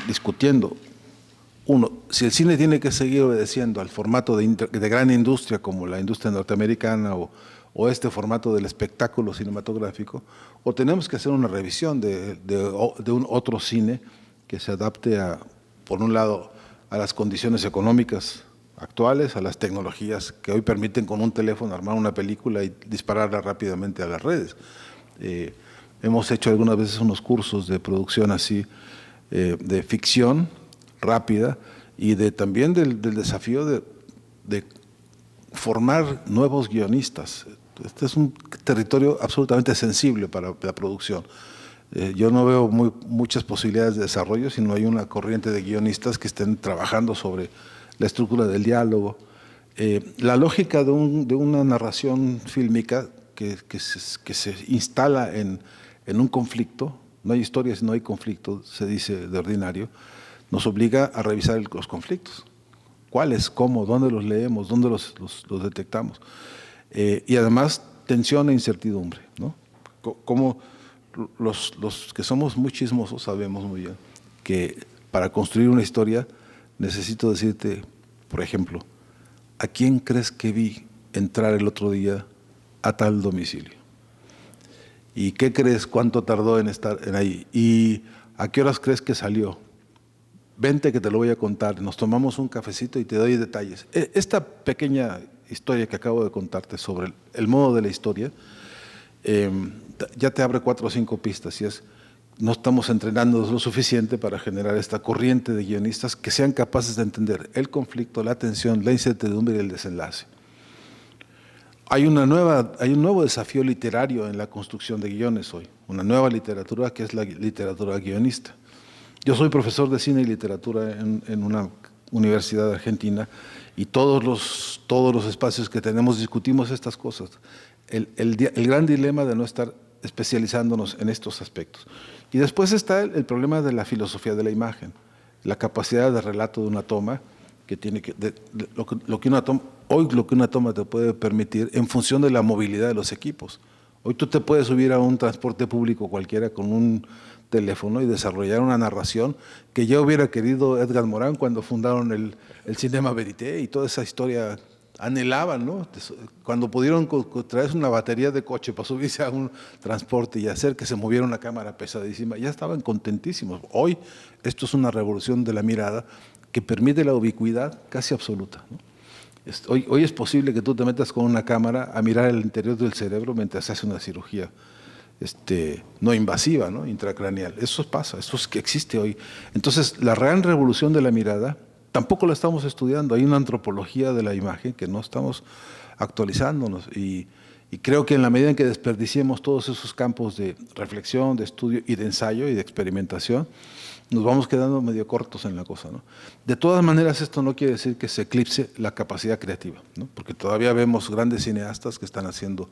discutiendo. Uno, si el cine tiene que seguir obedeciendo al formato de gran industria como la industria norteamericana o este formato del espectáculo cinematográfico, o tenemos que hacer una revisión de un otro cine que se adapte por un lado, a las condiciones económicas actuales, a las tecnologías que hoy permiten con un teléfono armar una película y dispararla rápidamente a las redes. Hemos hecho algunas veces unos cursos de producción así, de ficción rápida, y también del desafío de formar nuevos guionistas. Este es un territorio absolutamente sensible para la producción. Yo no veo muchas posibilidades de desarrollo si no hay una corriente de guionistas que estén trabajando sobre la estructura del diálogo, La lógica de una narración fílmica que se instala en un conflicto, no hay historia si no hay conflicto, se dice de ordinario, nos obliga a revisar los conflictos. ¿Cuáles? ¿Cómo? ¿Dónde los leemos? ¿Dónde los detectamos? Y además, tensión e incertidumbre, ¿no? Como los que somos muy chismosos sabemos muy bien que para construir una historia necesito decirte, por ejemplo, ¿a quién crees que vi entrar el otro día a tal domicilio? ¿Y qué crees cuánto tardó en estar ahí? ¿Y a qué horas crees que salió? Vente que te lo voy a contar, nos tomamos un cafecito y te doy detalles. Esta pequeña historia que acabo de contarte sobre el modo de la historia, ya te abre 4 o 5 pistas y no estamos entrenando lo suficiente para generar esta corriente de guionistas que sean capaces de entender el conflicto, la tensión, la incertidumbre y el desenlace. Hay un nuevo desafío literario en la construcción de guiones hoy, una nueva literatura que es la literatura guionista. Yo soy profesor de cine y literatura en una universidad argentina y todos los espacios que tenemos discutimos estas cosas. El gran dilema de no estar especializándonos en estos aspectos. Y después está el problema de la filosofía de la imagen, la capacidad de relato de una toma, que tiene lo que una toma te puede permitir en función de la movilidad de los equipos. Hoy tú te puedes subir a un transporte público cualquiera con un teléfono y desarrollar una narración que ya hubiera querido Edgar Morán cuando fundaron el Cinema Verité y toda esa historia anhelaban, ¿no? Cuando pudieron traerse una batería de coche para subirse a un transporte y hacer que se moviera una cámara pesadísima, ya estaban contentísimos. Hoy esto es una revolución de la mirada que permite la ubicuidad casi absoluta, ¿no? Hoy es posible que tú te metas con una cámara a mirar el interior del cerebro mientras se hace una cirugía no invasiva, ¿no? Intracraneal. Eso pasa, eso es que existe hoy. Entonces, la gran revolución de la mirada tampoco la estamos estudiando. Hay una antropología de la imagen que no estamos actualizándonos y creo que en la medida en que desperdiciemos todos esos campos de reflexión, de estudio y de ensayo y de experimentación, nos vamos quedando medio cortos en la cosa, ¿no? De todas maneras, esto no quiere decir que se eclipse la capacidad creativa, ¿no? Porque todavía vemos grandes cineastas que están haciendo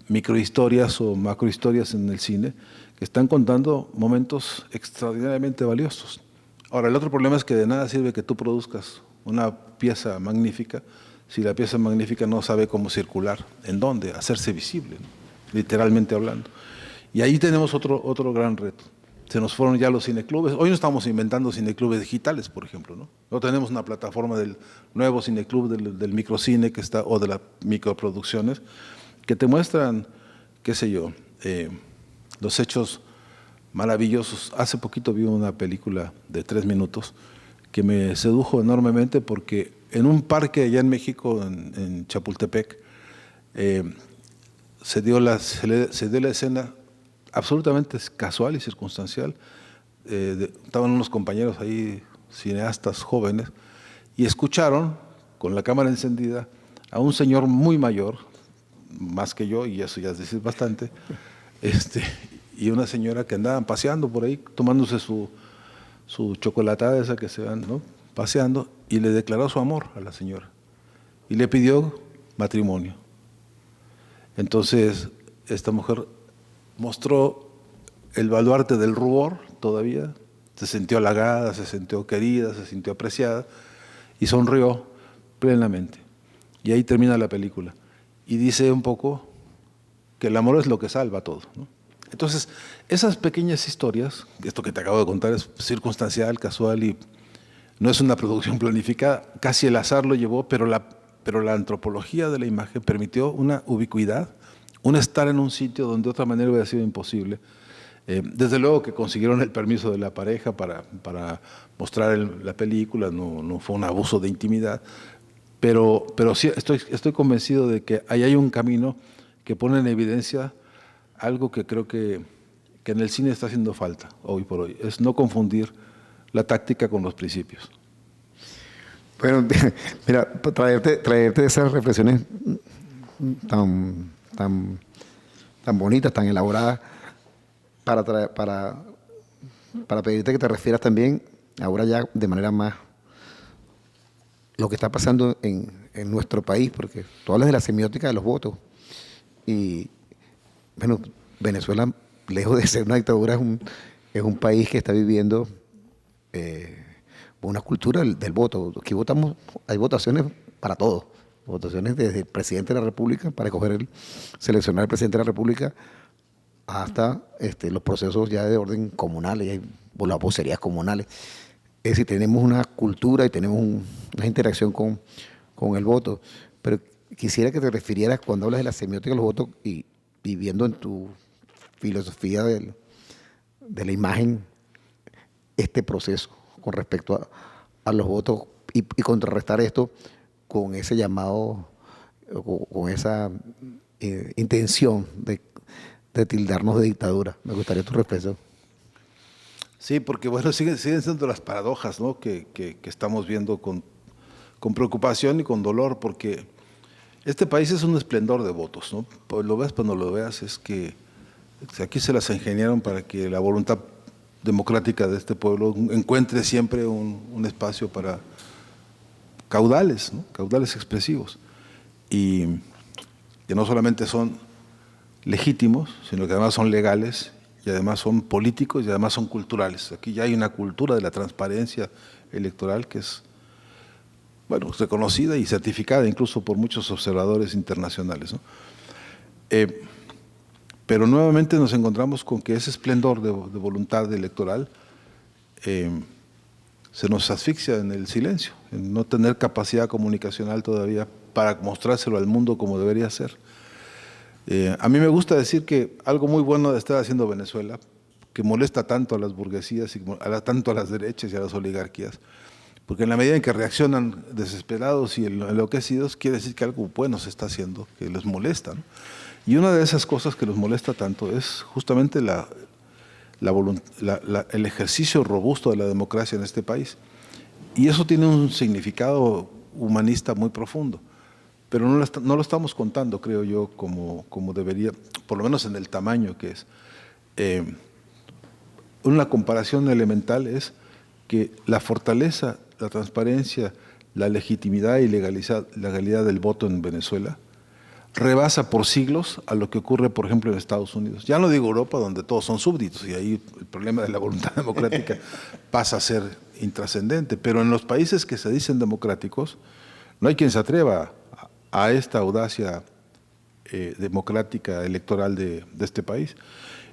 microhistorias o macrohistorias en el cine, que están contando momentos extraordinariamente valiosos. Ahora, el otro problema es que de nada sirve que tú produzcas una pieza magnífica si la pieza magnífica no sabe cómo circular, en dónde, hacerse visible, ¿no? Literalmente hablando. Y ahí tenemos otro gran reto. Se nos fueron ya los cineclubes. Hoy no estamos inventando cineclubes digitales, por ejemplo, ¿no? No tenemos una plataforma del nuevo cineclub, del microcine que está, o de las microproducciones, que te muestran, qué sé yo, los hechos maravillosos. Hace poquito vi una película de 3 minutos que me sedujo enormemente porque en un parque allá en México, en Chapultepec, se dio la escena absolutamente casual y circunstancial. Estaban unos compañeros ahí, cineastas jóvenes, y escucharon, con la cámara encendida, a un señor muy mayor, más que yo, y eso ya es decir bastante, y una señora que andaban paseando por ahí, tomándose su chocolatada esa que se van, ¿no?, paseando, y le declaró su amor a la señora, y le pidió matrimonio. Entonces, esta mujer mostró el baluarte del rubor todavía, se sintió halagada, se sintió querida, se sintió apreciada, y sonrió plenamente. Y ahí termina la película. Y dice un poco que el amor es lo que salva todo, ¿no? Entonces, esas pequeñas historias, esto que te acabo de contar es circunstancial, casual y no es una producción planificada, casi el azar lo llevó, pero la antropología de la imagen permitió una ubicuidad, un estar en un sitio donde de otra manera hubiera sido imposible. Desde luego que consiguieron el permiso de la pareja para mostrar la película, no fue un abuso de intimidad, pero sí estoy convencido de que ahí hay un camino que pone en evidencia algo que creo que en el cine está haciendo falta hoy por hoy, es no confundir la táctica con los principios. Bueno, mira, traerte esas reflexiones tan bonitas, tan elaboradas, para pedirte que te refieras también, ahora ya de manera más lo que está pasando en nuestro país, porque tú hablas de la semiótica de los votos. Y bueno, Venezuela, lejos de ser una dictadura, es un país que está viviendo una cultura del voto. Aquí votamos, hay votaciones para todo. Votaciones desde el presidente de la República para seleccionar al presidente de la República hasta los procesos ya de orden comunal, y hay las vocerías comunales. Es decir, tenemos una cultura y tenemos una interacción con el voto. Pero quisiera que te refirieras, cuando hablas de la semiótica de los votos y viendo en tu filosofía de la imagen, este proceso con respecto a los votos y contrarrestar esto con ese llamado, con esa intención de tildarnos de dictadura. Me gustaría tu reflexión. Sí, porque bueno, siguen siendo las paradojas, ¿no?, que estamos viendo con preocupación y con dolor, porque este país es un esplendor de votos, ¿no? Pues lo ves cuando lo veas, es que aquí se las ingeniaron para que la voluntad democrática de este pueblo encuentre siempre un espacio para caudales, ¿no?, caudales expresivos, y que no solamente son legítimos, sino que además son legales, y además son políticos, y además son culturales. Aquí ya hay una cultura de la transparencia electoral que es, bueno, reconocida y certificada incluso por muchos observadores internacionales, ¿no? Pero nuevamente nos encontramos con que ese esplendor de voluntad electoral se nos asfixia en el silencio, en no tener capacidad comunicacional todavía para mostrárselo al mundo como debería ser. A mí me gusta decir que algo muy bueno de estar haciendo Venezuela, que molesta tanto a las burguesías y tanto a las derechas y a las oligarquías, porque en la medida en que reaccionan desesperados y enloquecidos, quiere decir que algo bueno se está haciendo, que les molesta, ¿no? Y una de esas cosas que los molesta tanto es justamente el ejercicio robusto de la democracia en este país. Y eso tiene un significado humanista muy profundo, pero no lo estamos contando, creo yo, como debería, por lo menos en el tamaño que es. Una comparación elemental es que la fortaleza, la transparencia, la legitimidad y legalidad del voto en Venezuela rebasa por siglos a lo que ocurre, por ejemplo, en Estados Unidos. Ya no digo Europa, donde todos son súbditos, y ahí el problema de la voluntad democrática pasa a ser intrascendente, pero en los países que se dicen democráticos, no hay quien se atreva a esta audacia democrática electoral de este país.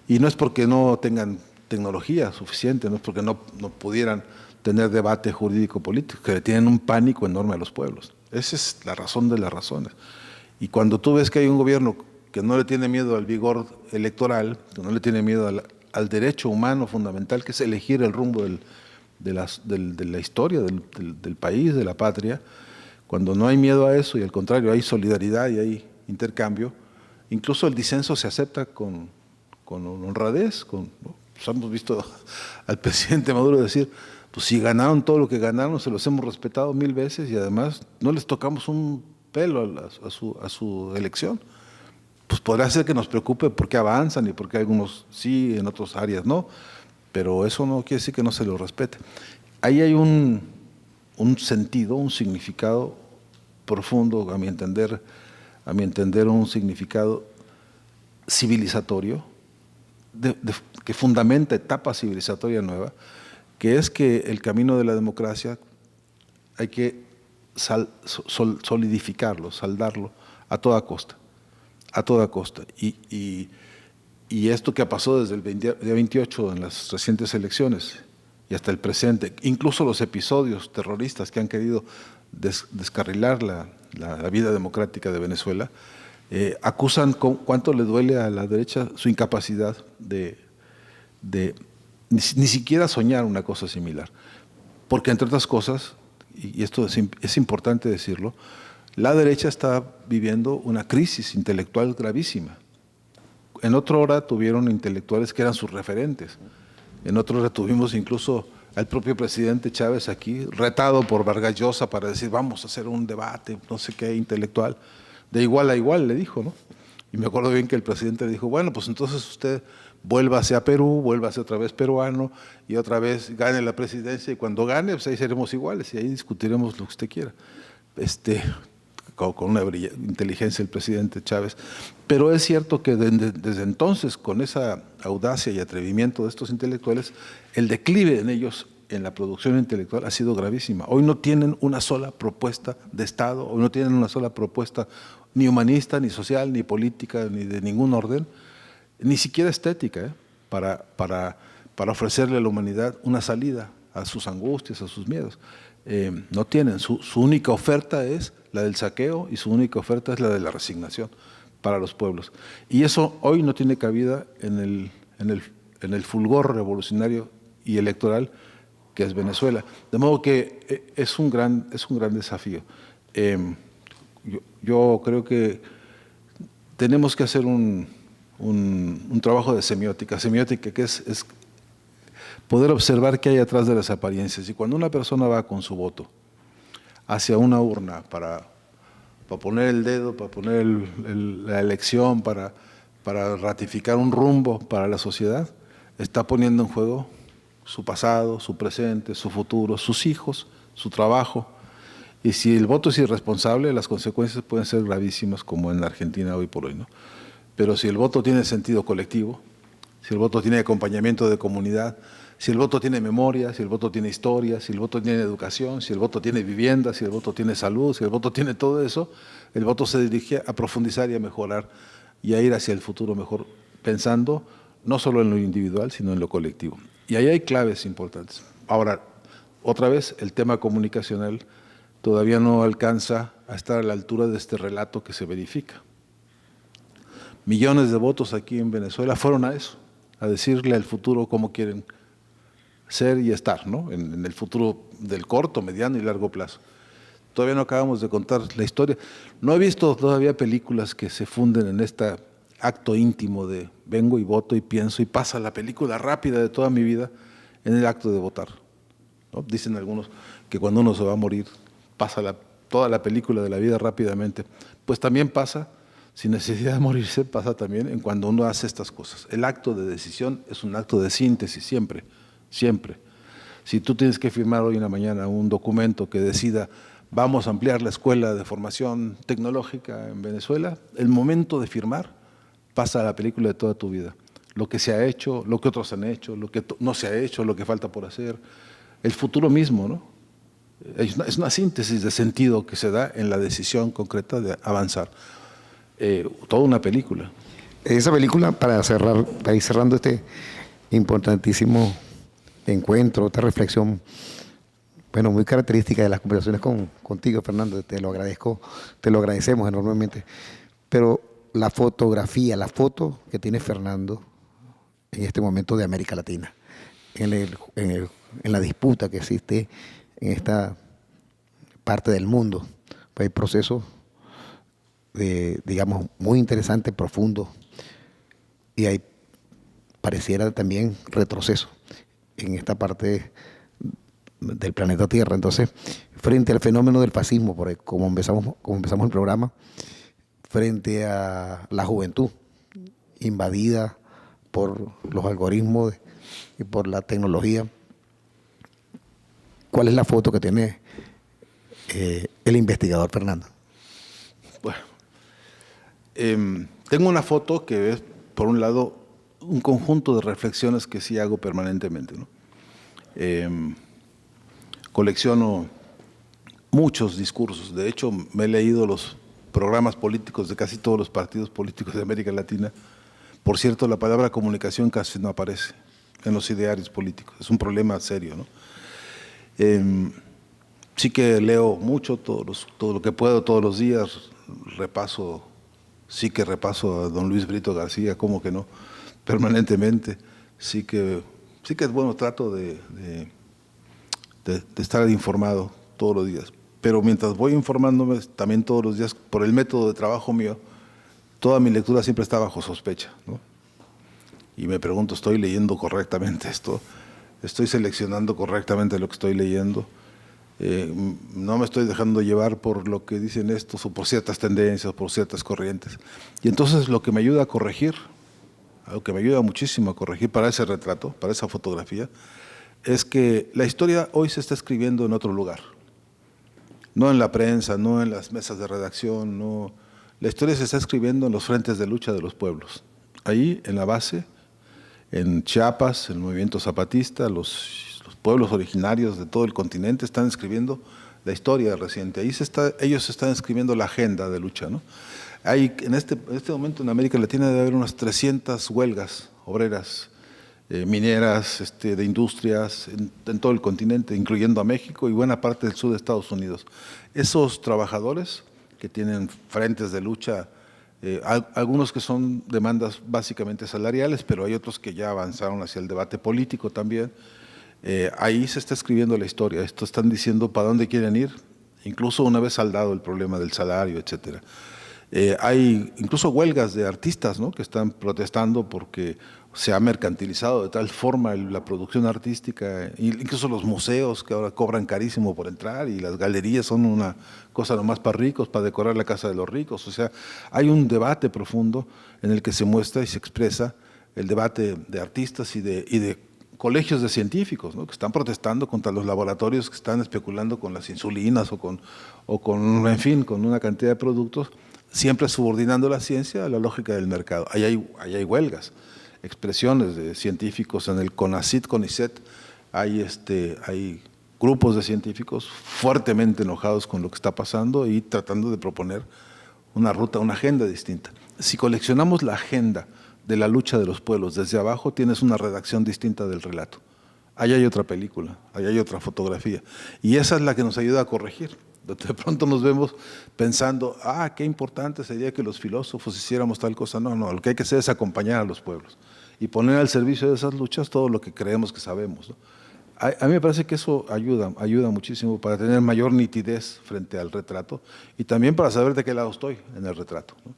Y no es porque no tengan tecnología suficiente, no es porque no pudieran tener debate jurídico-político, que le tienen un pánico enorme a los pueblos. Esa es la razón de las razones. Y cuando tú ves que hay un gobierno que no le tiene miedo al vigor electoral, que no le tiene miedo al derecho humano fundamental, que es elegir el rumbo de la historia del país, de la patria, cuando no hay miedo a eso y al contrario hay solidaridad y hay intercambio, incluso el disenso se acepta con honradez. ¿No? Pues hemos visto al presidente Maduro decir, pues si ganaron todo lo que ganaron, se los hemos respetado 1000 veces y además no les tocamos un pelo a su elección. Pues podrá ser que nos preocupe por qué avanzan y por qué algunos sí, en otras áreas no, pero eso no quiere decir que no se los respete. Ahí hay un sentido, un significado profundo, a mi entender un significado civilizatorio, que fundamenta etapa civilizatoria nueva, que es que el camino de la democracia hay que solidificarlo, saldarlo a toda costa, y esto que pasó desde el día 28 en las recientes elecciones y hasta el presente, incluso los episodios terroristas que han querido descarrilar la vida democrática de Venezuela, acusan cuánto le duele a la derecha su incapacidad de ni siquiera soñar una cosa similar, porque entre otras cosas, y esto es importante decirlo, la derecha está viviendo una crisis intelectual gravísima. En otra hora tuvieron intelectuales que eran sus referentes. En otra hora tuvimos incluso al propio presidente Chávez aquí, retado por Vargas Llosa para decir, vamos a hacer un debate, no sé qué, intelectual. De igual a igual, le dijo, ¿no? Y me acuerdo bien que el presidente le dijo, bueno, pues entonces usted vuélvase a Perú, vuélvase otra vez peruano y otra vez gane la presidencia y cuando gane, pues ahí seremos iguales y ahí discutiremos lo que usted quiera. Con una inteligencia el presidente Chávez. Pero es cierto que desde entonces, con esa audacia y atrevimiento de estos intelectuales, el declive en ellos, en la producción intelectual, ha sido gravísima. Hoy no tienen una sola propuesta de Estado, hoy no tienen una sola propuesta ni humanista, ni social, ni política, ni de ningún orden, ni siquiera estética, para ofrecerle a la humanidad una salida a sus angustias, a sus miedos. No tienen, su única oferta es la del saqueo y su única oferta es la de la resignación para los pueblos. Y eso hoy no tiene cabida en el fulgor revolucionario y electoral que es Venezuela. De modo que es un gran desafío. Yo creo que tenemos que hacer un trabajo de semiótica que es poder observar qué hay atrás de las apariencias. Y cuando una persona va con su voto hacia una urna para poner el dedo, para poner la elección, para ratificar un rumbo para la sociedad, está poniendo en juego su pasado, su presente, su futuro, sus hijos, su trabajo. Y si el voto es irresponsable, las consecuencias pueden ser gravísimas, como en la Argentina hoy por hoy, ¿no? Pero si el voto tiene sentido colectivo, si el voto tiene acompañamiento de comunidad, si el voto tiene memoria, si el voto tiene historia, si el voto tiene educación, si el voto tiene vivienda, si el voto tiene salud, si el voto tiene todo eso, el voto se dirige a profundizar y a mejorar y a ir hacia el futuro mejor, pensando no solo en lo individual, sino en lo colectivo. Y ahí hay claves importantes. Ahora, otra vez, el tema comunicacional todavía no alcanza a estar a la altura de este relato que se verifica. Millones de votos aquí en Venezuela fueron a eso, a decirle al futuro cómo quieren ser y estar, ¿no? En el futuro del corto, mediano y largo plazo. Todavía no acabamos de contar la historia. No he visto todavía películas que se funden en este acto íntimo de vengo y voto y pienso y pasa la película rápida de toda mi vida en el acto de votar, ¿no? Dicen algunos que cuando uno se va a morir pasa toda la película de la vida rápidamente. Pues también pasa, sin necesidad de morirse, pasa también en cuando uno hace estas cosas. El acto de decisión es un acto de síntesis siempre, siempre. Si tú tienes que firmar hoy en la mañana un documento que decida vamos a ampliar la escuela de formación tecnológica en Venezuela, el momento de firmar pasa a la película de toda tu vida. Lo que se ha hecho, lo que otros han hecho, lo que no se ha hecho, lo que falta por hacer, el futuro mismo, ¿no? Es una síntesis de sentido que se da en la decisión concreta de avanzar. Toda una película. Esa película, para ir cerrando este importantísimo encuentro, esta reflexión, bueno, muy característica de las conversaciones contigo, Fernando, te lo agradezco, te lo agradecemos enormemente. Pero la fotografía, la foto que tiene Fernando en este momento de América Latina, en la disputa que existe en esta parte del mundo, pues hay procesos, digamos, muy interesantes, profundos, y hay, pareciera también, retroceso en esta parte del planeta Tierra. Entonces, frente al fenómeno del fascismo, como empezamos el programa, frente a la juventud invadida por los algoritmos y por la tecnología, ¿cuál es la foto que tiene el investigador Fernando? Bueno, tengo una foto que es, por un lado, un conjunto de reflexiones que sí hago permanentemente, ¿no? Colecciono muchos discursos. De hecho, me he leído los programas políticos de casi todos los partidos políticos de América Latina. Por cierto, la palabra comunicación casi no aparece en los idearios políticos. Es un problema serio, ¿no? Sí que leo mucho, todo lo que puedo todos los días, repaso a don Luis Brito García, ¿cómo que no? Permanentemente. Sí que bueno, trato de estar informado todos los días. Pero mientras voy informándome también todos los días, por el método de trabajo mío, toda mi lectura siempre está bajo sospecha, ¿no? Y me pregunto, ¿estoy leyendo correctamente esto? ¿Estoy seleccionando correctamente lo que estoy leyendo? No me estoy dejando llevar por lo que dicen estos o por ciertas tendencias, por ciertas corrientes. Y entonces lo que me ayuda a corregir, lo que me ayuda muchísimo a corregir para ese retrato, para esa fotografía, es que la historia hoy se está escribiendo en otro lugar. No en la prensa, no en las mesas de redacción, no. La historia se está escribiendo en los frentes de lucha de los pueblos. Ahí, en la base, en Chiapas, el movimiento zapatista, los pueblos originarios de todo el continente están escribiendo la historia reciente. Ahí ellos están escribiendo la agenda de lucha, ¿no? Hay, en este momento en América Latina debe haber unas 300 huelgas obreras, mineras, de industrias, en todo el continente, incluyendo a México y buena parte del sur de Estados Unidos. Esos trabajadores que tienen frentes de lucha, algunos que son demandas básicamente salariales, pero hay otros que ya avanzaron hacia el debate político también. Ahí se está escribiendo la historia, esto están diciendo para dónde quieren ir, incluso una vez saldado el problema del salario, etcétera. Hay incluso huelgas de artistas, ¿no?, que están protestando porque se ha mercantilizado de tal forma la producción artística, incluso los museos que ahora cobran carísimo por entrar y las galerías son una cosa nomás para ricos, para decorar la casa de los ricos. O sea, hay un debate profundo en el que se muestra y se expresa el debate de artistas y de colegios de científicos, ¿no?, que están protestando contra los laboratorios que están especulando con las insulinas o con, en fin, con una cantidad de productos, siempre subordinando la ciencia a la lógica del mercado. Ahí hay huelgas, expresiones de científicos en el CONACYT, CONICET, hay grupos de científicos fuertemente enojados con lo que está pasando y tratando de proponer una ruta, una agenda distinta. Si coleccionamos la agenda de la lucha de los pueblos desde abajo, tienes una redacción distinta del relato. Ahí hay otra película, ahí hay otra fotografía. Y esa es la que nos ayuda a corregir. De pronto nos vemos pensando, qué importante sería que los filósofos hiciéramos tal cosa. No, lo que hay que hacer es acompañar a los pueblos y poner al servicio de esas luchas todo lo que creemos que sabemos, ¿no? A mí me parece que eso ayuda muchísimo para tener mayor nitidez frente al retrato y también para saber de qué lado estoy en el retrato, ¿no?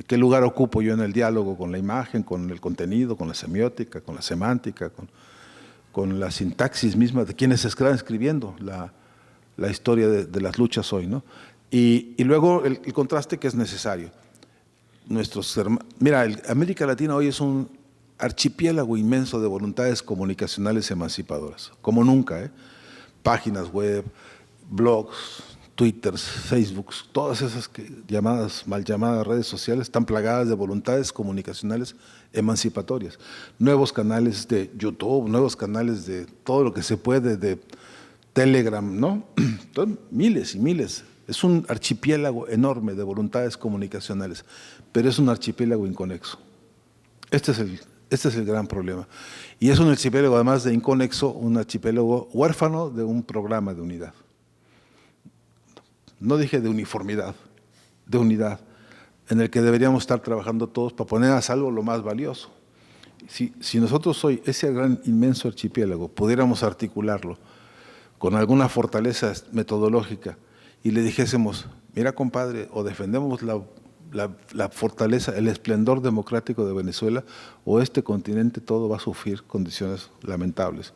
¿Qué lugar ocupo yo en el diálogo con la imagen, con el contenido, con la semiótica, con la semántica, con la sintaxis misma de quienes están escribiendo la historia de las luchas hoy, ¿no? Y luego el contraste que es necesario. Mira, América Latina hoy es un archipiélago inmenso de voluntades comunicacionales emancipadoras, como nunca, páginas web, blogs, Twitters, Facebooks, todas esas mal llamadas redes sociales están plagadas de voluntades comunicacionales emancipatorias. Nuevos canales de YouTube, nuevos canales de todo lo que se puede, de Telegram, ¿no? Miles y miles. Es un archipiélago enorme de voluntades comunicacionales, pero es un archipiélago inconexo. Este es el gran problema. Y es un archipiélago, además de inconexo, un archipiélago huérfano de un programa de unidad. No dije de uniformidad, de unidad, en el que deberíamos estar trabajando todos para poner a salvo lo más valioso. Si nosotros hoy, ese gran inmenso archipiélago, pudiéramos articularlo con alguna fortaleza metodológica y le dijésemos, mira compadre, o defendemos la fortaleza, el esplendor democrático de Venezuela, o este continente todo va a sufrir condiciones lamentables.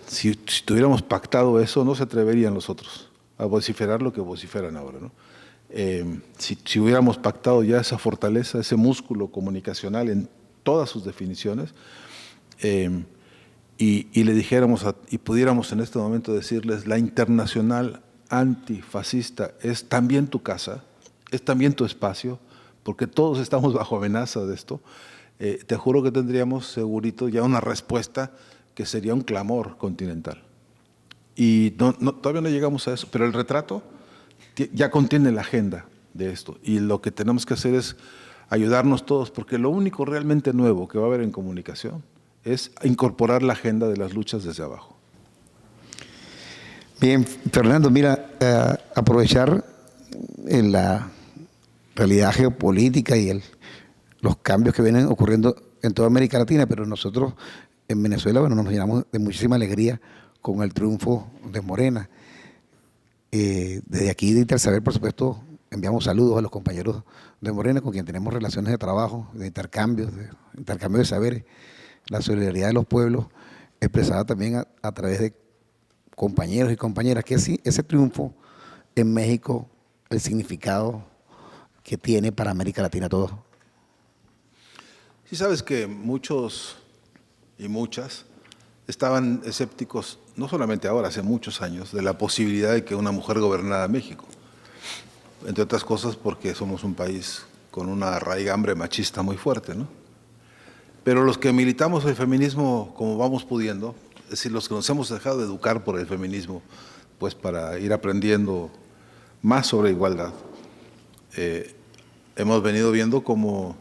Si tuviéramos pactado eso, no se atreverían los otros a vociferar lo que vociferan ahora, ¿no? Si hubiéramos pactado ya esa fortaleza, ese músculo comunicacional en todas sus definiciones, y le dijéramos y pudiéramos en este momento decirles, la internacional antifascista es también tu casa, es también tu espacio, porque todos estamos bajo amenaza de esto, te juro que tendríamos segurito ya una respuesta que sería un clamor continental. Y todavía no llegamos a eso, pero el retrato ya contiene la agenda de esto, y lo que tenemos que hacer es ayudarnos todos, porque lo único realmente nuevo que va a haber en comunicación es incorporar la agenda de las luchas desde abajo. Bien, Fernando, mira, aprovechar en la realidad geopolítica y los cambios que vienen ocurriendo en toda América Latina, pero nosotros en Venezuela, bueno, nos llenamos de muchísima alegría con el triunfo de Morena. Desde aquí de Intersaber, por supuesto, enviamos saludos a los compañeros de Morena con quien tenemos relaciones de trabajo, de intercambio de saberes, la solidaridad de los pueblos expresada también a través de compañeros y compañeras, que ese triunfo en México, el significado que tiene para América Latina todo. Sí, sabes que muchos y muchas estaban escépticos, no solamente ahora, hace muchos años, de la posibilidad de que una mujer gobernara México. Entre otras cosas porque somos un país con una raigambre machista muy fuerte, ¿no? Pero los que militamos el feminismo como vamos pudiendo, es decir, los que nos hemos dejado de educar por el feminismo, pues para ir aprendiendo más sobre igualdad, hemos venido viendo cómo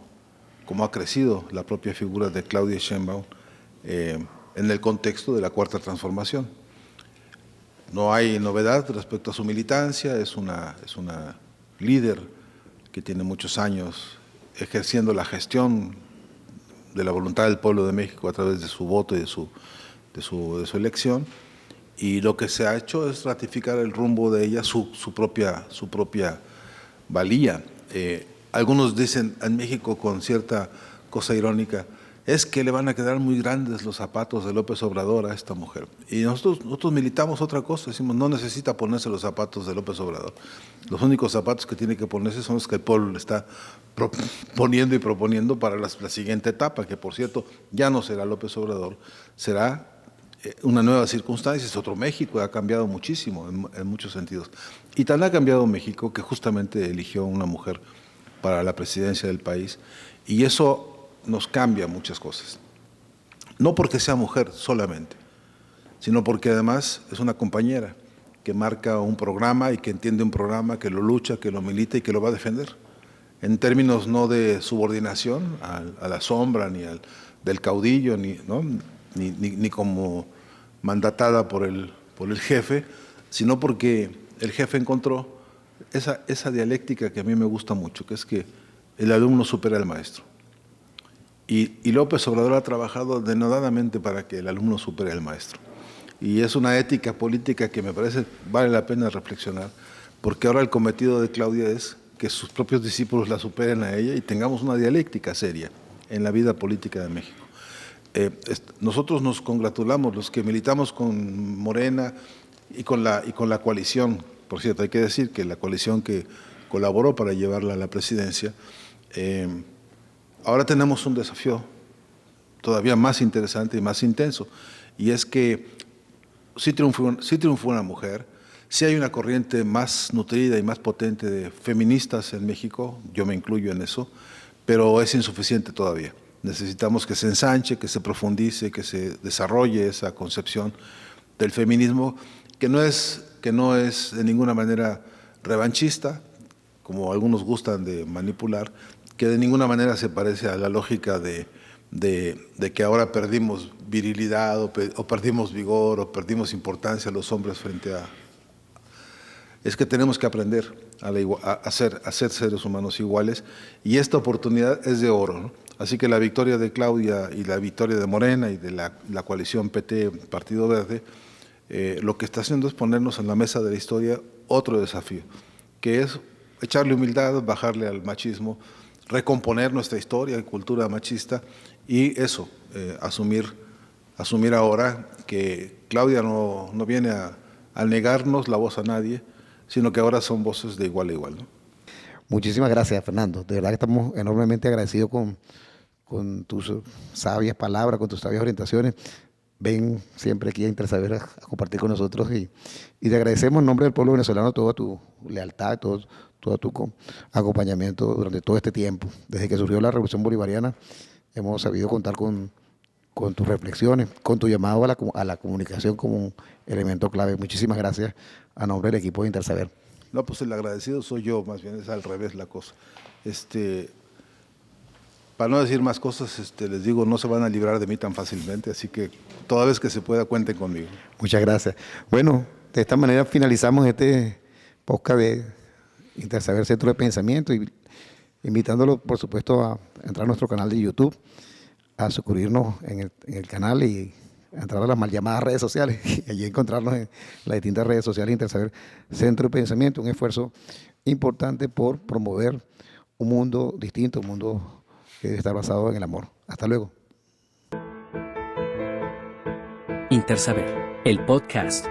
ha crecido la propia figura de Claudia Sheinbaum en el contexto de la Cuarta Transformación. No hay novedad respecto a su militancia, es una líder que tiene muchos años ejerciendo la gestión de la voluntad del pueblo de México a través de su voto y de su elección, y lo que se ha hecho es ratificar el rumbo de ella, su propia valía. Algunos dicen en México con cierta cosa irónica, es que le van a quedar muy grandes los zapatos de López Obrador a esta mujer. Y nosotros militamos otra cosa, decimos, no necesita ponerse los zapatos de López Obrador. Los únicos zapatos que tiene que ponerse son los que el pueblo le está poniendo y proponiendo para la siguiente etapa, que por cierto ya no será López Obrador, será una nueva circunstancia, es otro México, ha cambiado muchísimo en muchos sentidos. Y tan ha cambiado México que justamente eligió una mujer para la presidencia del país, y eso nos cambia muchas cosas. No porque sea mujer solamente, sino porque además es una compañera que marca un programa y que entiende un programa, que lo lucha, que lo milita y que lo va a defender. En términos no de subordinación a la sombra, ni del caudillo, ni como mandatada por el jefe, sino porque el jefe encontró esa dialéctica que a mí me gusta mucho, que es que el alumno supera al maestro. Y López Obrador ha trabajado denodadamente para que el alumno supere al maestro. Y es una ética política que me parece vale la pena reflexionar, porque ahora el cometido de Claudia es que sus propios discípulos la superen a ella y tengamos una dialéctica seria en la vida política de México. Nosotros nos congratulamos, los que militamos con Morena y con la coalición, por cierto, hay que decir que la coalición que colaboró para llevarla a la presidencia, ahora tenemos un desafío todavía más interesante y más intenso, y es que sí triunfó una mujer, sí hay una corriente más nutrida y más potente de feministas en México, yo me incluyo en eso, pero es insuficiente todavía. Necesitamos que se ensanche, que se profundice, que se desarrolle esa concepción del feminismo, que no es de ninguna manera revanchista, como algunos gustan de manipular, que de ninguna manera se parece a la lógica de que ahora perdimos virilidad o perdimos vigor o perdimos importancia los hombres frente a... Es que tenemos que aprender a ser seres humanos iguales, y esta oportunidad es de oro, ¿no? Así que la victoria de Claudia y la victoria de Morena y de la coalición PT Partido Verde, lo que está haciendo es ponernos en la mesa de la historia otro desafío, que es echarle humildad, bajarle al machismo, recomponer nuestra historia y cultura machista, y eso, asumir ahora que Claudia no viene a negarnos la voz a nadie, sino que ahora son voces de igual a igual, ¿no? Muchísimas gracias, Fernando. De verdad que estamos enormemente agradecidos con tus sabias palabras, con tus sabias orientaciones. Ven siempre aquí a Intersaber a compartir con nosotros, y te agradecemos en nombre del pueblo venezolano toda tu lealtad, todo tu acompañamiento durante todo este tiempo. Desde que surgió la Revolución Bolivariana hemos sabido contar con tus reflexiones, con tu llamado a la comunicación como un elemento clave. Muchísimas gracias a nombre del equipo de Intersaber. No, pues el agradecido soy yo, más bien es al revés la cosa. Para no decir más cosas, les digo, no se van a librar de mí tan fácilmente, así que toda vez que se pueda, cuenten conmigo. Muchas gracias. Bueno, de esta manera finalizamos este podcast de Intersaber Centro de Pensamiento, y invitándolo, por supuesto, a entrar a nuestro canal de YouTube, a suscribirnos en el canal y a entrar a las mal llamadas redes sociales y allí encontrarnos en las distintas redes sociales. Intersaber Centro de Pensamiento, un esfuerzo importante por promover un mundo distinto, un mundo que debe estar basado en el amor. Hasta luego. Intersaber, el podcast.